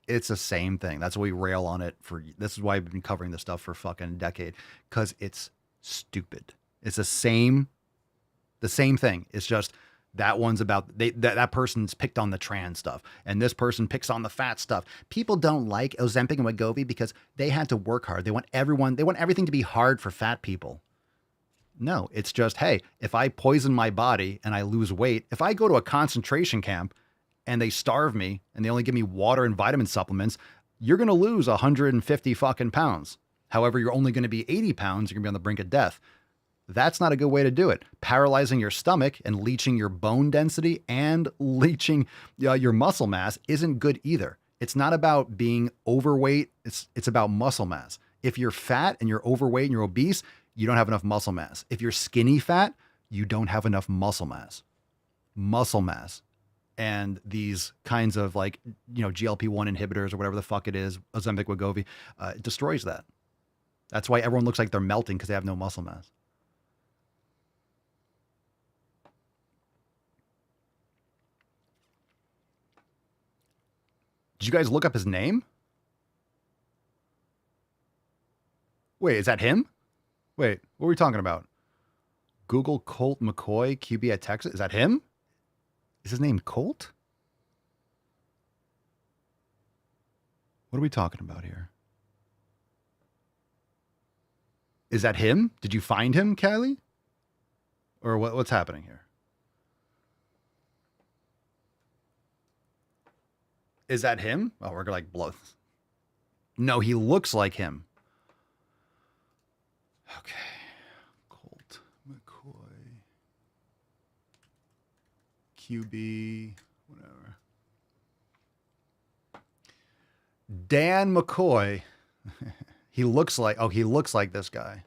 It's the same thing. That's why we rail on it this is why I've been covering this stuff for fucking a decade, because it's stupid. It's the same thing. It's just that one's about that person's picked on the trans stuff, and this person picks on the fat stuff. People don't like Ozempic and Wegovy because they had to work hard. They want everything to be hard for fat people. No, it's just, hey, if I poison my body and I lose weight, if I go to a concentration camp and they starve me and they only give me water and vitamin supplements, you're going to lose 150 fucking pounds. However, you're only going to be 80 pounds. You're going to be on the brink of death. That's not a good way to do it. Paralyzing your stomach and leaching your bone density and leaching your muscle mass isn't good either. It's not about being overweight. It's about muscle mass. If you're fat and you're overweight and you're obese, you don't have enough muscle mass. If you're skinny fat, you don't have enough muscle mass. Muscle mass. And these kinds of like, GLP-1 inhibitors or whatever the fuck it is, Ozempic, Wegovy, it destroys that. That's why everyone looks like they're melting, because they have no muscle mass. Did you guys look up his name? Wait, is that him? Wait, what are we talking about? Google Colt McCoy, QB at Texas. Is that him? Is his name Colt? What are we talking about here? Is that him? Did you find him, Kylie? Or what's happening here? Is that him? Oh, we're like blood. No, he looks like him. Okay. Colt McCoy. QB, whatever. Dan McCoy. He looks like this guy.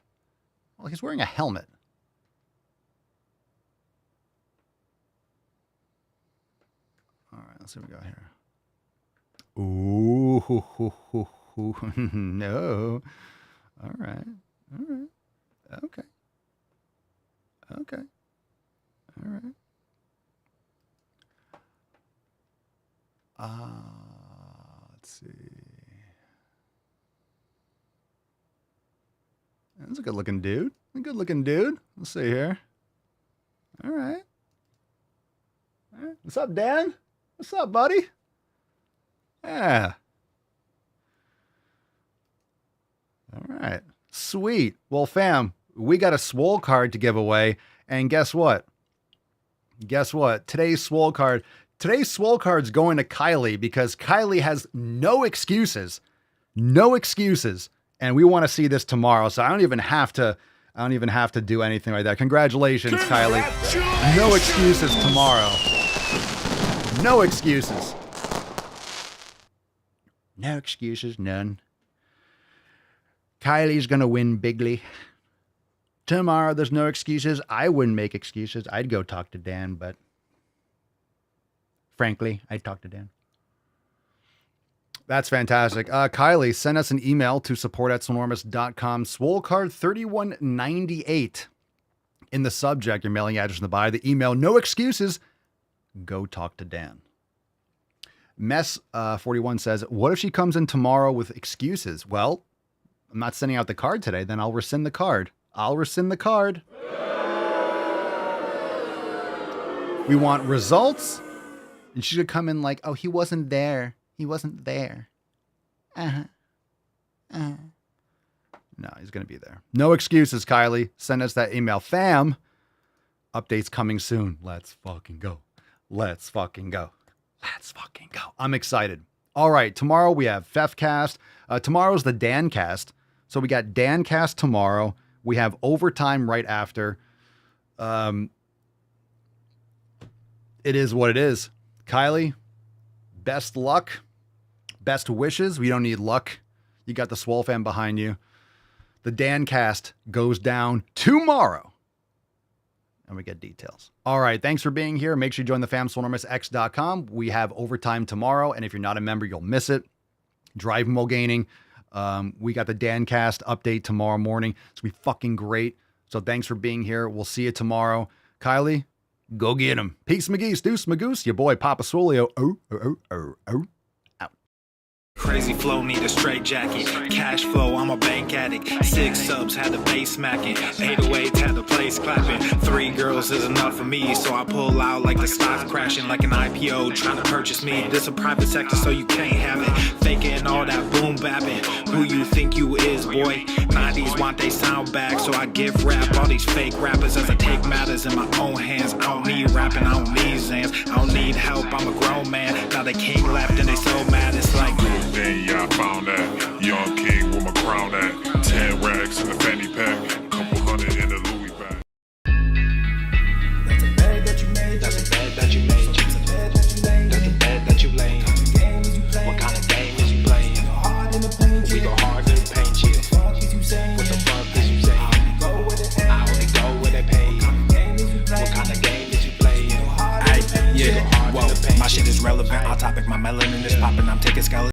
Well, he's wearing a helmet. All right, let's see what we got here. Ooh, no. All right. Okay. All right. Let's see. That's a good looking dude. Let's see here. All right. What's up, Dan? What's up, buddy? Yeah. All right. Sweet. Well, fam, we got a Swole card to give away. And guess what? Today's Swole card's going to Kylie, because Kylie has no excuses. And we want to see this tomorrow. So I don't even have to do anything like that. Congratulations, Kylie. No excuses tomorrow. No excuses. No excuses, none. Kylie's going to win bigly. Tomorrow, there's no excuses. I wouldn't make excuses. I'd go talk to Dan, but frankly, I'd talk to Dan. That's fantastic. Kylie, send us an email to support@swolenormous.com. Swole card 3198. In the subject, your mailing address in the bio. The email, no excuses. Go talk to Dan. Mess 41 says, what if she comes in tomorrow with excuses? Well, I'm not sending out the card today. Then I'll rescind the card. We want results. And she should come in like, oh, he wasn't there. No, he's going to be there. No excuses, Kylie. Send us that email. Fam, updates coming soon. Let's fucking go. I'm excited. All right, tomorrow we have Fefcast. Tomorrow's the Dancast. So we got Dancast tomorrow. We have overtime right after. It is what it is. Kylie, best luck. Best wishes. We don't need luck. You got the Swole fam behind you. The Dancast goes down tomorrow. And we get details. All right. Thanks for being here. Make sure you join the fam, swolenormousx.com. We have overtime tomorrow. And if you're not a member, you'll miss it. Drive Mulgaining. We got the DanCast update tomorrow morning. It's going to be fucking great. So thanks for being here. We'll see you tomorrow. Kylie, go get him. Peace, McGee's, deuce, Magoose, your boy, Papa Swolio. Out. Crazy flow, need a straight jacket. Cash flow, I'm a bank addict. 6 subs, had the bass smacking. 808, had the place clapping. 3 girls is enough for me, so I pull out like the stock crashing. Like an IPO, trying to purchase me. This a private sector, so you can't have it. Faking all that boom bapping. Who you think you is, boy? 90s want they sound back, so I give rap all these fake rappers as I take matters in my own hands. I don't need rapping, I don't need Zans. I don't need help, I'm a grown man. Now the king left and they so mad, it's like Then yeah, I found that young king with my crown at 10 racks in the fanny pack, couple hundred in the Louis bag. That's a bed that you made. That's a bed that you made. That's a bed that you laid. What kind of game is you playing? We go hard in the paint you. What the fuck is you saying? I only go where they pay. What kind of game is you playing? Yeah, whoa, my shit is relevant. On topic, my melanin is popping. I'm taking skeleton.